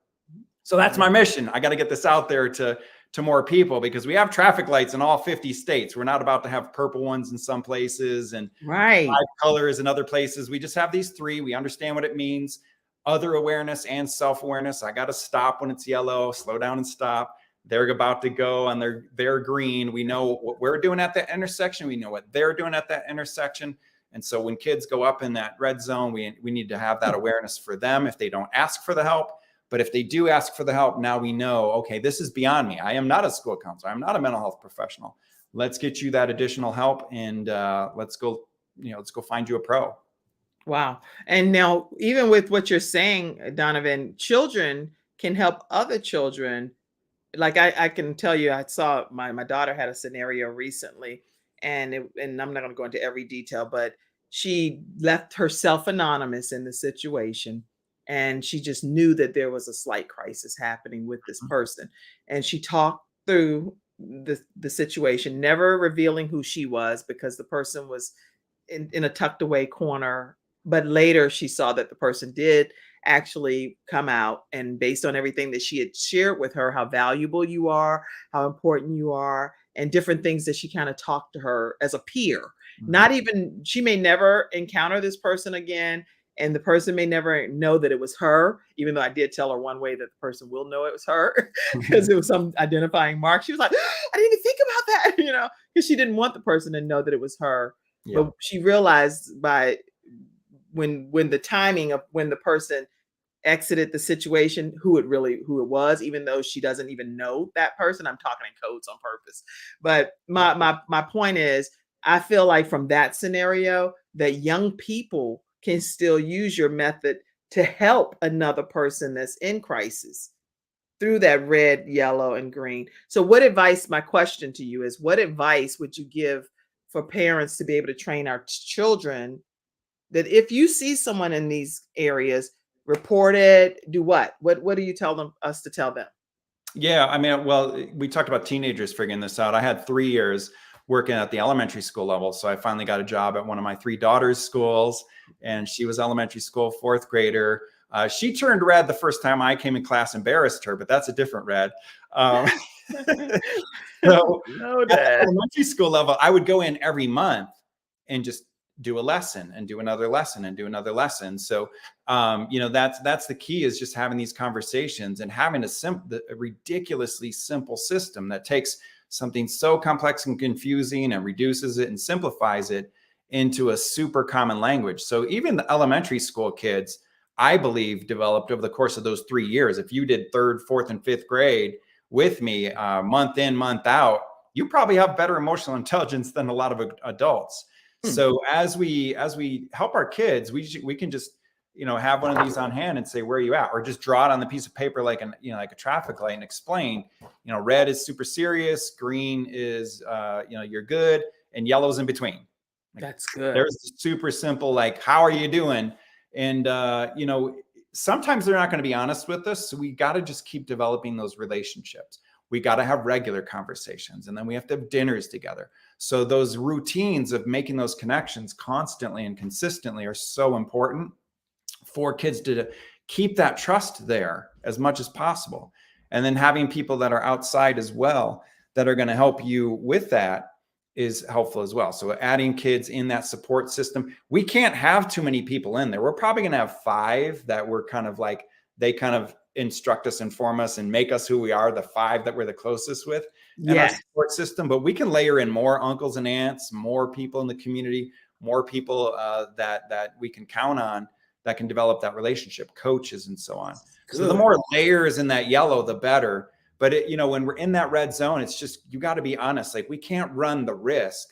So that's my mission. I got to get this out there to more people, because we have traffic lights in all 50 states. We're not about to have purple ones in some places and 5 colors in other places. We just have these 3. We understand what it means. Other awareness and self-awareness. I got to stop when it's yellow, slow down and stop. They're about to go on their green. We know what we're doing at that intersection. We know what they're doing at that intersection. And so when kids go up in that red zone, we need to have that awareness for them if they don't ask for the help. But if they do ask for the help, now we know, okay, this is beyond me. I am not a school counselor. I'm not a mental health professional. Let's get you that additional help, and let's go find you a pro. Wow. And now, even with what you're saying, Donovan, children can help other children. Like I can tell you, I saw my daughter had a scenario recently, and I'm not going to go into every detail, but she left herself anonymous in the situation. And she just knew that there was a slight crisis happening with this person. And she talked through the situation, never revealing who she was, because the person was in a tucked away corner. But later she saw that the person did actually come out, and based on everything that she had shared with her, how valuable you are, how important you are, and different things that she kind of talked to her as a peer. Mm-hmm. Not even, she may never encounter this person again. And the person may never know that it was her, even though I did tell her one way that the person will know it was her, because it was some identifying mark. She was like, I didn't even think about that, you know, because she didn't want the person to know that it was her. Yeah. But she realized by when the timing of when the person exited the situation, who it was, even though she doesn't even know that person. I'm talking in codes on purpose. But my point is, I feel like from that scenario, that young people can still use your method to help another person that's in crisis through that red, yellow, and green. So my question to you is, what advice would you give for parents to be able to train our children that if you see someone in these areas, report it, do what? What do you tell us to tell them? Yeah, I mean, well, we talked about teenagers figuring this out. I had 3 years working at the elementary school level. So I finally got a job at one of my 3 daughters' schools, and she was elementary school, 4th grader. She turned red the first time I came in class, embarrassed her, but that's a different red. So at the elementary school level, I would go in every month and just do a lesson and do another lesson and do another lesson. So, that's the key, is just having these conversations and having a ridiculously simple system that takes something so complex and confusing and reduces it and simplifies it into a super common language. So even the elementary school kids, I believe, developed over the course of those 3 years. If you did 3rd, 4th, and 5th grade with me, month in, month out, you probably have better emotional intelligence than a lot of adults. So as we help our kids, we can just, have one of these on hand and say, where are you at? Or just draw it on the piece of paper like like a traffic light and explain, red is super serious, green is, you're good, and yellow's in between. That's good. There's super simple, like, how are you doing? And, sometimes they're not going to be honest with us. So we got to just keep developing those relationships. We got to have regular conversations, and then we have to have dinners together. So those routines of making those connections constantly and consistently are so important for kids to keep that trust there as much as possible. And then having people that are outside as well that are going to help you with that is helpful as well. So adding kids in that support system, we can't have too many people in there. We're probably going to have 5 that we're kind of like, they kind of instruct us, inform us, and make us who we are, the 5 that we're the closest with in our support system. But we can layer in more uncles and aunts, more people in the community, more people that we can count on that can develop that relationship, coaches and so on. Good. So the more layers in that yellow, the better. But when we're in that red zone, it's just, you got to be honest. Like, we can't run the risk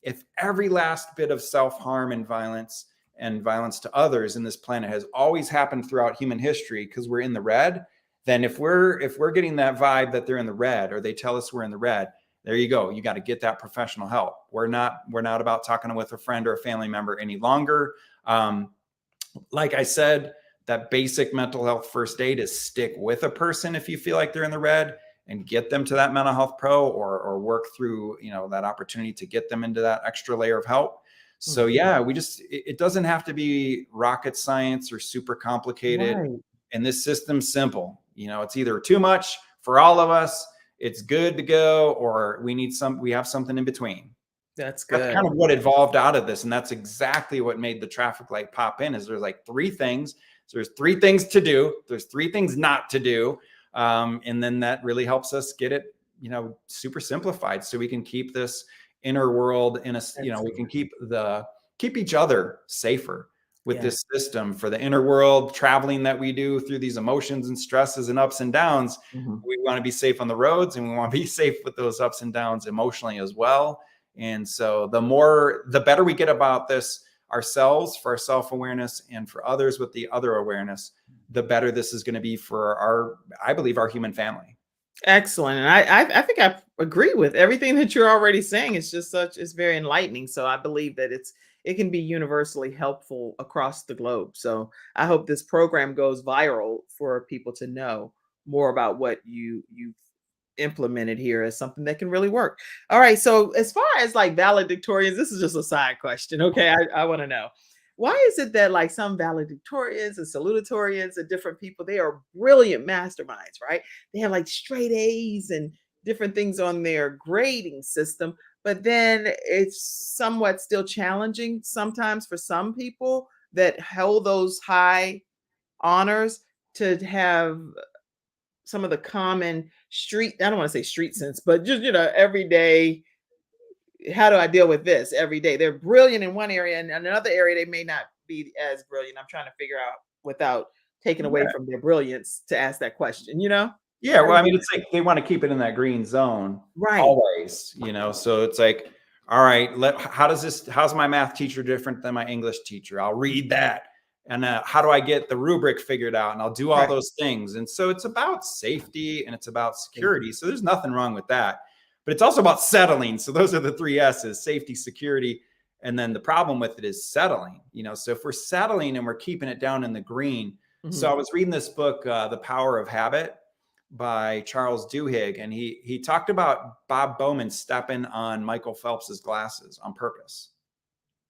if every last bit of self-harm and violence to others in this planet has always happened throughout human history because we're in the red. Then if we're getting that vibe that they're in the red, or they tell us we're in the red, there you go. You got to get that professional help. We're not about talking with a friend or a family member any longer. Like I said, that basic mental health first aid is stick with a person if you feel like they're in the red, and get them to that mental health pro, or work through, that opportunity to get them into that extra layer of help. So yeah, it doesn't have to be rocket science or super complicated. Right. And this system's simple. It's either too much for all of us, it's good to go, or we have something in between. That's good. That's kind of what evolved out of this. And that's exactly what made the traffic light pop in, is there's like 3 things. So there's 3 things to do. There's 3 things not to do. And then that really helps us get it, super simplified, so we can keep this inner world in a, we can keep each other safer with this system for the inner world traveling that we do through these emotions and stresses and ups and downs. We want to be safe on the roads, and we want to be safe with those ups and downs emotionally as well. And so the better we get about this ourselves, for our self-awareness, and for others with the other awareness, the better this is going to be for I believe, our human family. Excellent. And I think I agree with everything that you're already saying. It's very enlightening. So I believe that it can be universally helpful across the globe. So I hope this program goes viral for people to know more about what you've implemented here as something that can really work. All right. So as far as like valedictorians, this is just a side question. Okay. I want to know, why is it that like some valedictorians and salutatorians and different people, they are brilliant masterminds, right? They have like straight A's and different things on their grading system, but then it's somewhat still challenging sometimes for some people that hold those high honors to have some of the common I don't want to say street sense, but just, everyday, how do I deal with this every day? They're brilliant in one area, and in another area, they may not be as brilliant. I'm trying to figure out, without taking away from their brilliance, to ask that question, Yeah. Well, I mean, it's like they want to keep it in that green zone, right? Always, so it's like, all right, how's my math teacher different than my English teacher? I'll read that. And how do I get the rubric figured out? And I'll do all those things. And so it's about safety and it's about security. So there's nothing wrong with that. But it's also about settling. So those are the 3 S's: safety, security. And then the problem with it is settling. So if we're settling and we're keeping it down in the green. So I was reading this book, The Power of Habit, by Charles Duhigg. And he talked about Bob Bowman stepping on Michael Phelps's glasses on purpose.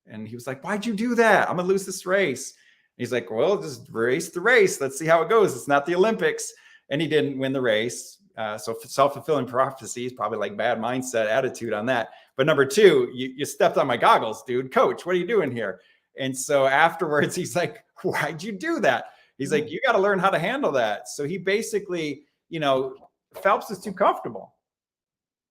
And he was like, why'd you do that? I'm going to lose this race. He's like, well, just race the race. Let's see how it goes. It's not the Olympics. And he didn't win the race. So self-fulfilling prophecy is probably like bad mindset attitude on that. But number 2, you stepped on my goggles, dude. Coach, what are you doing here? And so afterwards, he's like, why'd you do that? He's like, you got to learn how to handle that. So he basically, Phelps is too comfortable.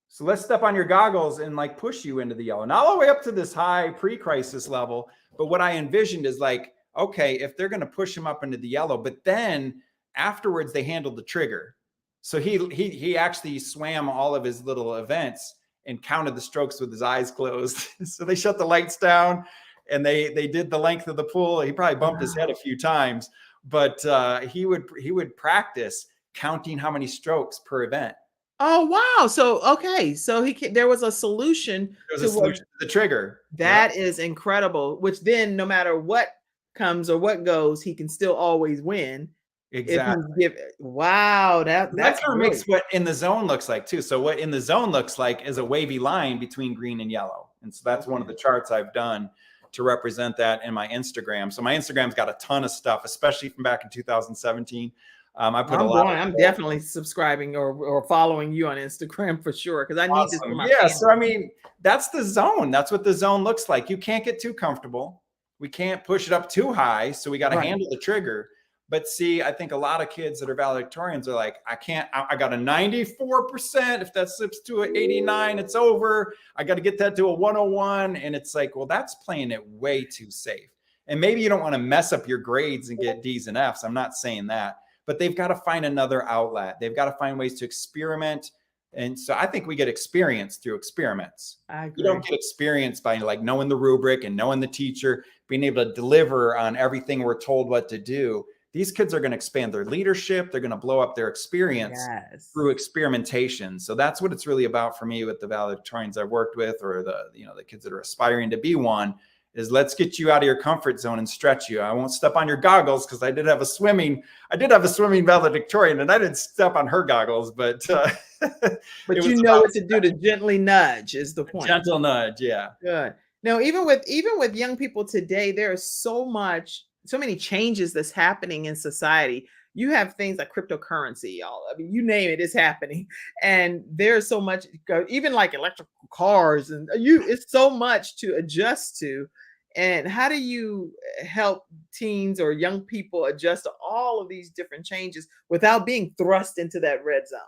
So let's step on your goggles and like push you into the yellow. Not all the way up to this high pre-crisis level. But what I envisioned is like, okay, if they're going to push him up into the yellow, but then afterwards they handled the trigger. So he actually swam all of his little events and counted the strokes with his eyes closed. So they shut the lights down and they did the length of the pool. He probably bumped his head a few times, but he would practice counting how many strokes per event. Oh, wow. So, okay. So there was a solution There was to a solution to the trigger. that is incredible, which then no matter what comes or what goes, he can still always win. Exactly. Wow, That that's kind of really, makes what in the zone looks like too. So what in the zone looks like is a wavy line between green and yellow. And so that's one of the charts I've done to represent that in my Instagram. So my Instagram's got a ton of stuff, especially from back in 2017. I put a lot. I'm definitely subscribing or following you on Instagram for sure, because I need this for my Yeah, family. so I mean, that's the zone. That's what the zone looks like. You can't get too comfortable. We can't push it up too high, so we got to handle the trigger. But see, I think a lot of kids that are valedictorians are like, I got a 94%. If that slips to an 89, it's over. I got to get that to a 101. And it's like, well, that's playing it way too safe. And maybe you don't want to mess up your grades and get D's and F's. I'm not saying that, but they've got to find another outlet. They've got to find ways to experiment. And so I think we get experience through experiments. I agree. You don't get experience by like knowing the rubric and knowing the teacher, being able to deliver on everything we're told what to do. These kids are going to expand their leadership. They're going to blow up their experience through experimentation. So that's what it's really about for me with the valedictorians I've worked with, or the kids that are aspiring to be one, is let's get you out of your comfort zone and stretch you. I won't step on your goggles, because I did have a swimming valedictorian, and I didn't step on her goggles, but but you know what to do to gently nudge is the point. Gentle nudge, yeah. Good. Now, even with young people today, there is so many changes that's happening in society. You have things like cryptocurrency, y'all. I mean, you name it, it's happening. And there's so much, even like electrical cars, and it's so much to adjust to. And how do you help teens or young people adjust to all of these different changes without being thrust into that red zone?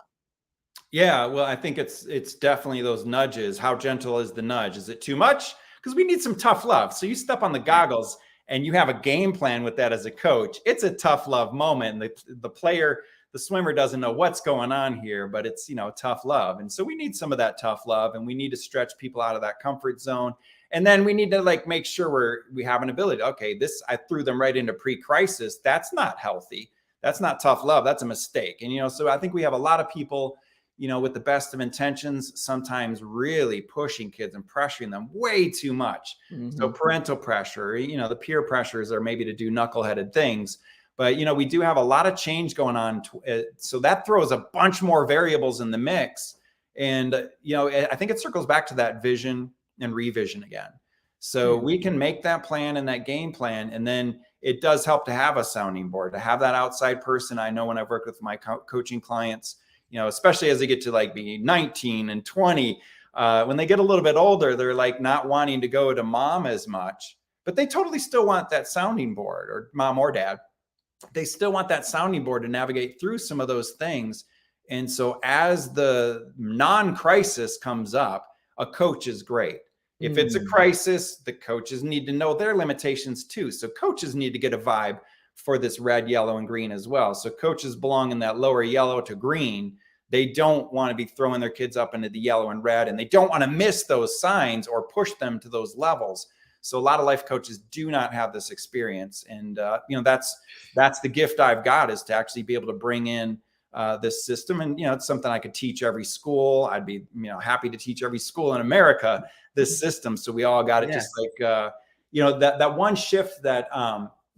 Yeah, well, I think it's definitely those nudges. How gentle is the nudge? Is it too much? Because we need some tough love. So you step on the goggles and you have a game plan with that as a coach. It's a tough love moment. And the swimmer doesn't know what's going on here, but it's, tough love. And so we need some of that tough love, and we need to stretch people out of that comfort zone. And then we need to make sure we have an ability. Okay, I threw them right into pre-crisis. That's not healthy. That's not tough love. That's a mistake. And, so I think we have a lot of people, with the best of intentions, sometimes really pushing kids and pressuring them way too much. Mm-hmm. So parental pressure, the peer pressures are maybe to do knuckleheaded things. But, we do have a lot of change going on. So that throws a bunch more variables in the mix. And, I think it circles back to that vision and revision again. So we can make that plan and that game plan. And then it does help to have a sounding board, to have that outside person. I know when I've worked with my coaching clients, especially as they get to be 19 and 20, when they get a little bit older, they're not wanting to go to mom as much, but they totally still want that sounding board, or mom or dad. They still want that sounding board to navigate through some of those things. And so as the non-crisis comes up, a coach is great. If it's a crisis, the coaches need to know their limitations too. So coaches need to get a vibe for this red, yellow, and green as well. So coaches belong in that lower yellow to green. They don't want to be throwing their kids up into the yellow and red, and they don't want to miss those signs or push them to those levels. So a lot of life coaches do not have this experience. And, that's the gift I've got, is to actually be able to bring in this system. And, it's something I could teach every school. I'd be, happy to teach every school in America this system. So we all got it. Just that one shift that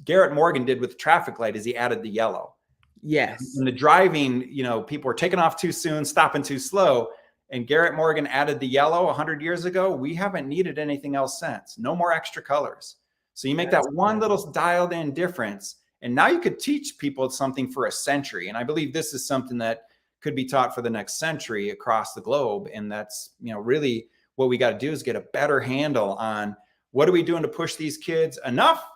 Garrett Morgan did with the traffic light is he added the yellow. Yes. In the driving, people were taking off too soon, stopping too slow. And Garrett Morgan added the yellow 100 years ago. We haven't needed anything else since. No more extra colors. So you make that one little dialed in difference. And now you could teach people something for a century. And I believe this is something that could be taught for the next century across the globe. And that's, really what we got to do, is get a better handle on what are we doing to push these kids enough,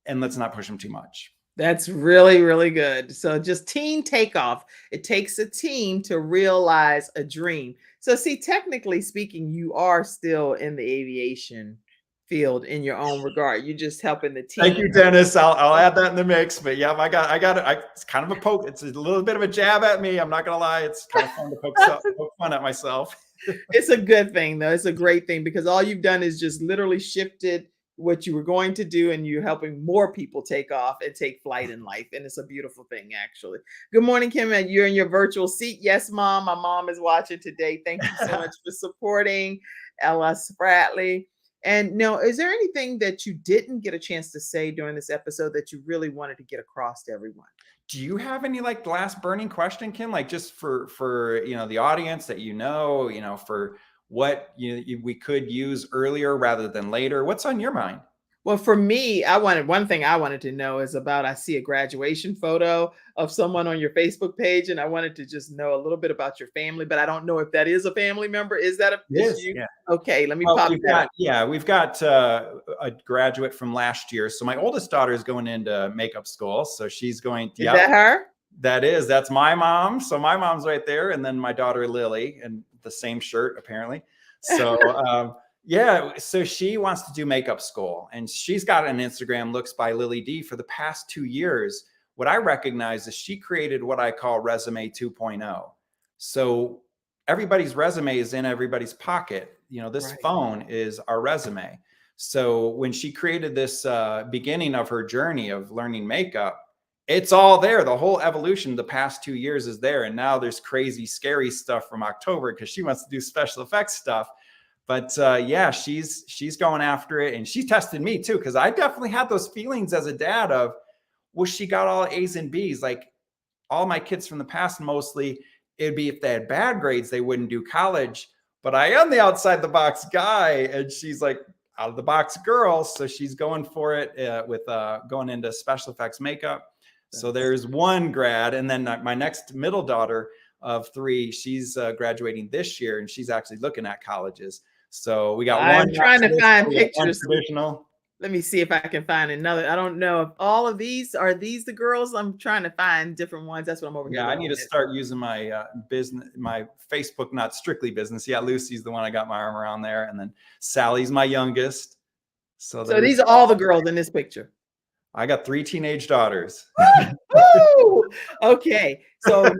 and let's not push them too much. That's really, really good. So just teen takeoff. It takes a team to realize a dream. So see, technically speaking, you are still in the aviation field in your own regard. You're just helping the team. Thank you, Dennis. I'll add that in the mix. But yeah, I got it. It's kind of a poke. It's a little bit of a jab at me. I'm not gonna lie. It's kind of fun to poke fun at myself. It's a good thing, though. It's a great thing, because all you've done is just literally shifted what you were going to do, and you're helping more people take off and take flight in life. And it's a beautiful thing, actually. Good morning, Kim. And you're in your virtual seat. Yes, Mom. My mom is watching today. Thank you so much for supporting Ella Spratley. And no, is there anything that you didn't get a chance to say during this episode that you really wanted to get across to everyone? Do you have any like last burning question, Kim? Like just for the audience that for what we could use earlier rather than later. What's on your mind? Well, for me, one thing I wanted to know is about, I see a graduation photo of someone on your Facebook page, and I wanted to just know a little bit about your family, but I don't know if that is a family member. Is that Yes. you? Yeah. Okay, let me pop that. We've got a graduate from last year. So my oldest daughter is going into makeup school. So she's going to. Is that her? That's my mom. So my mom's right there. And then my daughter, Lily, and the same shirt, apparently. So, yeah, so she wants to do makeup school, and she's got an Instagram, Looks by Lily D. For the past 2 years, what I recognize is she created what I call resume 2.0. So everybody's resume is in everybody's pocket. This Right. phone is our resume. So when she created this beginning of her journey of learning makeup, it's all there. The whole evolution the past 2 years is there. And now there's crazy, scary stuff from October because she wants to do special effects stuff. But yeah, she's going after it. And she tested me too, because I definitely had those feelings as a dad of, well, she got all A's and B's. Like all my kids from the past, mostly, it'd be if they had bad grades, they wouldn't do college. But I am the outside the box guy. And she's like out of the box girl. So she's going for it with going into special effects makeup. So there's one grad. And then my next middle daughter of 3, she's graduating this year, and she's actually looking at colleges. So we got one. I'm trying to find pictures. Traditional. Let me see if I can find another. I don't know if all of these are the girls. I'm trying to find different ones. That's what I'm over here. Yeah, I need to start using my my Facebook, not strictly business. Yeah, Lucy's the one I got my arm around there, and then Sally's my youngest. So these are all the girls in this picture. I got 3 teenage daughters. Woo! Okay, so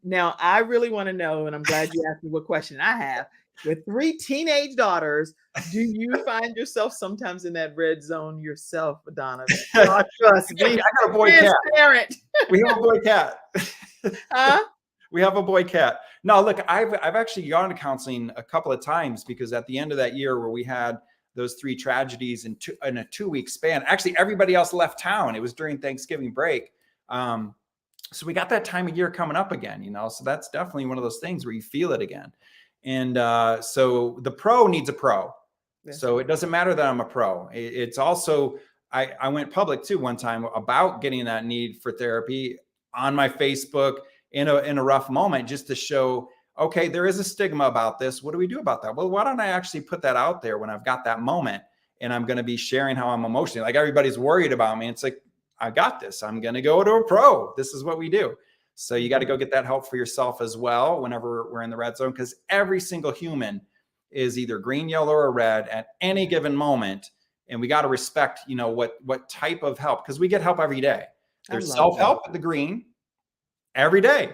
now I really want to know, and I'm glad you asked me what question I have. With 3 teenage daughters, do you find yourself sometimes in that red zone yourself, Donovan? Oh, trust me. I got a boy cat. Parent. We have a boy cat. Huh? We have a boy cat. No, look, I've actually gone to counseling a couple of times, because at the end of that year where we had those 3 tragedies in a 2-week span, actually everybody else left town. It was during Thanksgiving break. So we got that time of year coming up again, so that's definitely one of those things where you feel it again. And so the pro needs a pro. So it doesn't matter that I'm a pro. It's also, I went public too one time about getting that need for therapy on my Facebook in a rough moment, just to show, okay, there is a stigma about this. What do we do about that? Well, why don't I actually put that out there when I've got that moment, and I'm going to be sharing how I'm emotionally, like everybody's worried about me. It's like, I got this. I'm going to go to a pro. This is what we do. So you got to go get that help for yourself as well whenever we're in the red zone, because every single human is either green, yellow, or red at any given moment. And we got to respect, what type of help, because we get help every day. There's self-help at the green every day.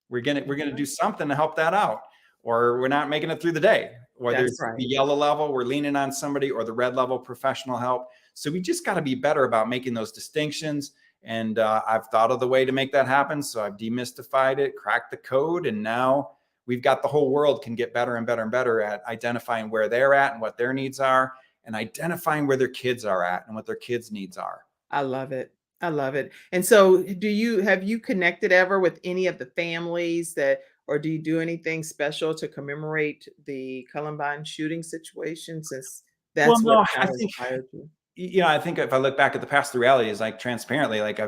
We're gonna do something to help that out, or we're not making it through the day. Or there's the yellow level, we're leaning on somebody, or the red level, professional help. So we just got to be better about making those distinctions. And I've thought of the way to make that happen. So I've demystified it, cracked the code, and now we've got the whole world can get better and better and better at identifying where they're at and what their needs are, and identifying where their kids are at and what their kids' needs are. I love it. I love it. And so have you connected ever with any of the families or do you do anything special to commemorate the Columbine shooting situation, since that's inspired you? I think if I look back at the past, the reality is, like, transparently, like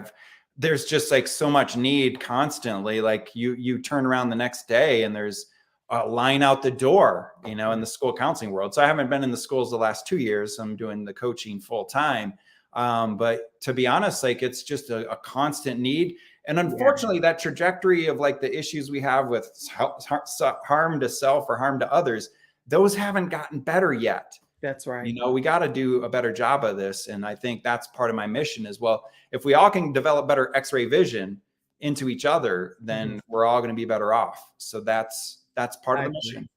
there's just like so much need constantly. Like you turn around the next day and there's a line out the door, in the school counseling world. So I haven't been in the schools the last 2 years. I'm doing the coaching full time. But to be honest, like, it's just a constant need. And unfortunately, that trajectory of like the issues we have with harm to self or harm to others, those haven't gotten better yet. That's right. We got to do a better job of this. And I think that's part of my mission as well. If we all can develop better X-ray vision into each other, then we're all going to be better off. So that's part of the mission.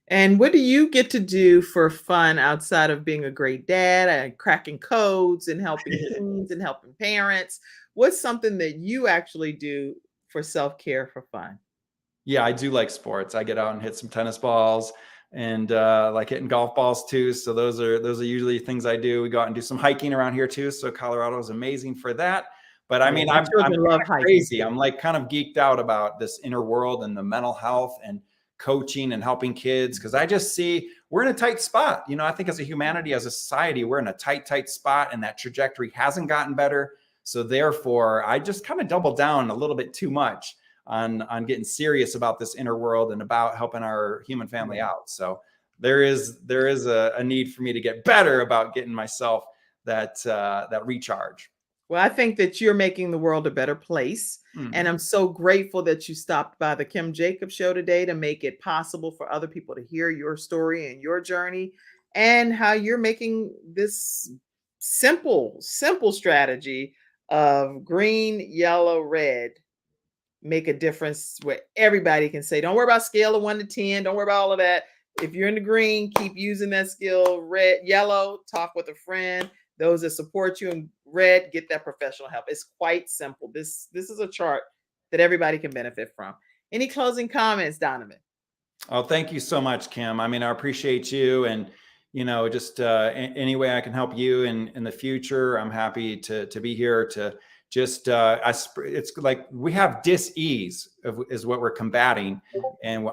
And what do you get to do for fun outside of being a great dad and cracking codes and helping teens and helping parents? What's something that you actually do for self-care for fun? Yeah, I do like sports. I get out and hit some tennis balls and like hitting golf balls too. So those are usually things I do. We go out and do some hiking around here too. So Colorado is amazing for that. But I Yeah, mean, my I'm children love kinda hiking crazy. too. I'm like kind of geeked out about this inner world and the mental health and coaching and helping kids because I just see we're in a tight spot. I think as a humanity, as a society, we're in a tight spot, and that trajectory hasn't gotten better. So therefore, I just kind of double down a little bit too much on getting serious about this inner world and about helping our human family out. So there is a need for me to get better about getting myself that recharge. Well, I think that you're making the world a better place. And Mhm. I'm so grateful that you stopped by the Kim Jacobs Show today to make it possible for other people to hear your story and your journey and how you're making this simple strategy of green, yellow, red make a difference where everybody can say, don't worry about scale of 1 to 10. Don't worry about all of that. If you're in the green, keep using that skill. Red, yellow, talk with a friend. Those that support you, and red, get that professional help. It's quite simple. This is a chart that everybody can benefit from. Any closing comments, Donovan? Oh, thank you so much, Kim. I mean, I appreciate you, and just any way I can help you in the future, I'm happy to be here to just. It's like we have dis-ease is what we're combating, and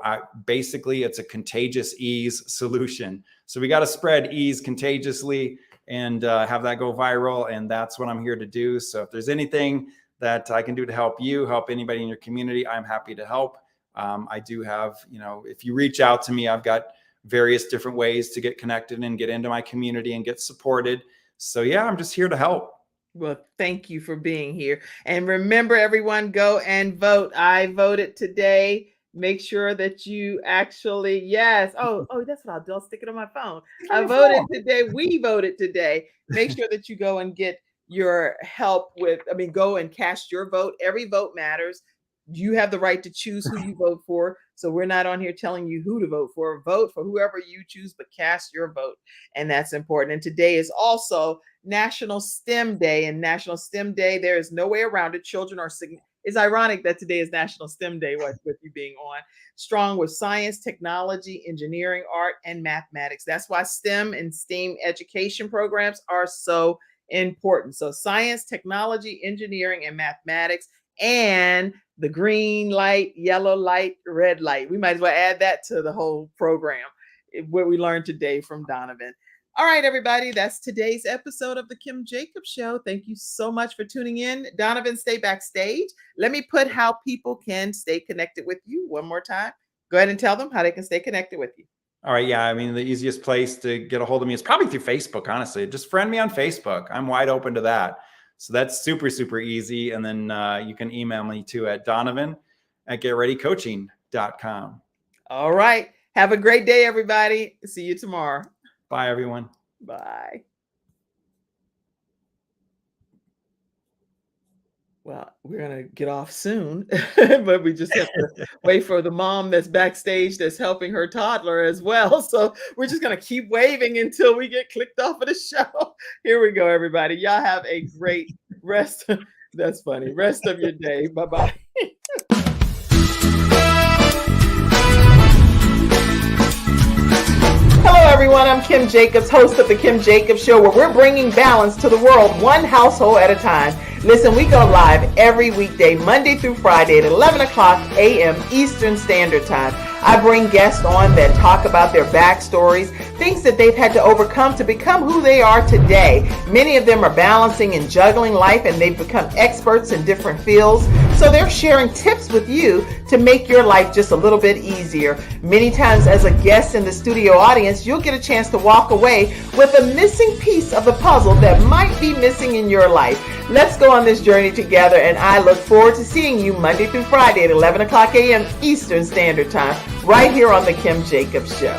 basically it's a contagious ease solution. So we got to spread ease contagiously and have that go viral, and that's what I'm here to do. So if there's anything that I can do to help you, help anybody in your community, I'm happy to help. I do have, if you reach out to me, I've got various different ways to get connected and get into my community and get supported. So yeah, I'm just here to help. Well, thank you for being here. And remember, everyone, go and vote. I voted today. Make sure that you actually, yes. Oh, that's what I'll do. I'll stick it on my phone. I voted today. We voted today. Make sure that you go and get your help go and cast your vote. Every vote matters. You have the right to choose who you vote for. So we're not on here telling you who to vote for. Vote for whoever you choose, but cast your vote. And that's important. And today is also National STEM Day. And National STEM Day, there is no way around it. Children are it's ironic that today is National STEM Day with you being on. Strong with science, technology, engineering, art, and mathematics. That's why STEM and STEAM education programs are so important. So science, technology, engineering, and mathematics, and the green light, yellow light, red light. We might as well add that to the whole program, what we learned today from Donovan. All right, everybody, that's today's episode of the Kim Jacobs Show. Thank you so much for tuning in. Donovan, stay backstage. Let me put how people can stay connected with you one more time. Go ahead and tell them how they can stay connected with you. All right. Yeah. I mean, the easiest place to get a hold of me is probably through Facebook, honestly. Just friend me on Facebook. I'm wide open to that. So that's super, super easy. And then you can email me too at donovan@getreadycoaching.com. All right. Have a great day, everybody. See you tomorrow. Bye, everyone. Bye. Well, we're going to get off soon, but we just have to wait for the mom that's backstage that's helping her toddler as well. So we're just going to keep waving until we get clicked off of the show. Here we go, everybody. Y'all have a great rest. That's funny. Rest of your day. Bye-bye. Hello, everyone. I'm Kim Jacobs, host of The Kim Jacobs Show, where we're bringing balance to the world, one household at a time. Listen, we go live every weekday, Monday through Friday at 11 o'clock a.m. Eastern Standard Time. I bring guests on that talk about their backstories, things that they've had to overcome to become who they are today. Many of them are balancing and juggling life, and they've become experts in different fields. So they're sharing tips with you to make your life just a little bit easier. Many times as a guest in the studio audience, you'll get a chance to walk away with a missing piece of the puzzle that might be missing in your life. Let's go on this journey together, and I look forward to seeing you Monday through Friday at 11 o'clock a.m. Eastern Standard Time, right here on The Kim Jacobs Show.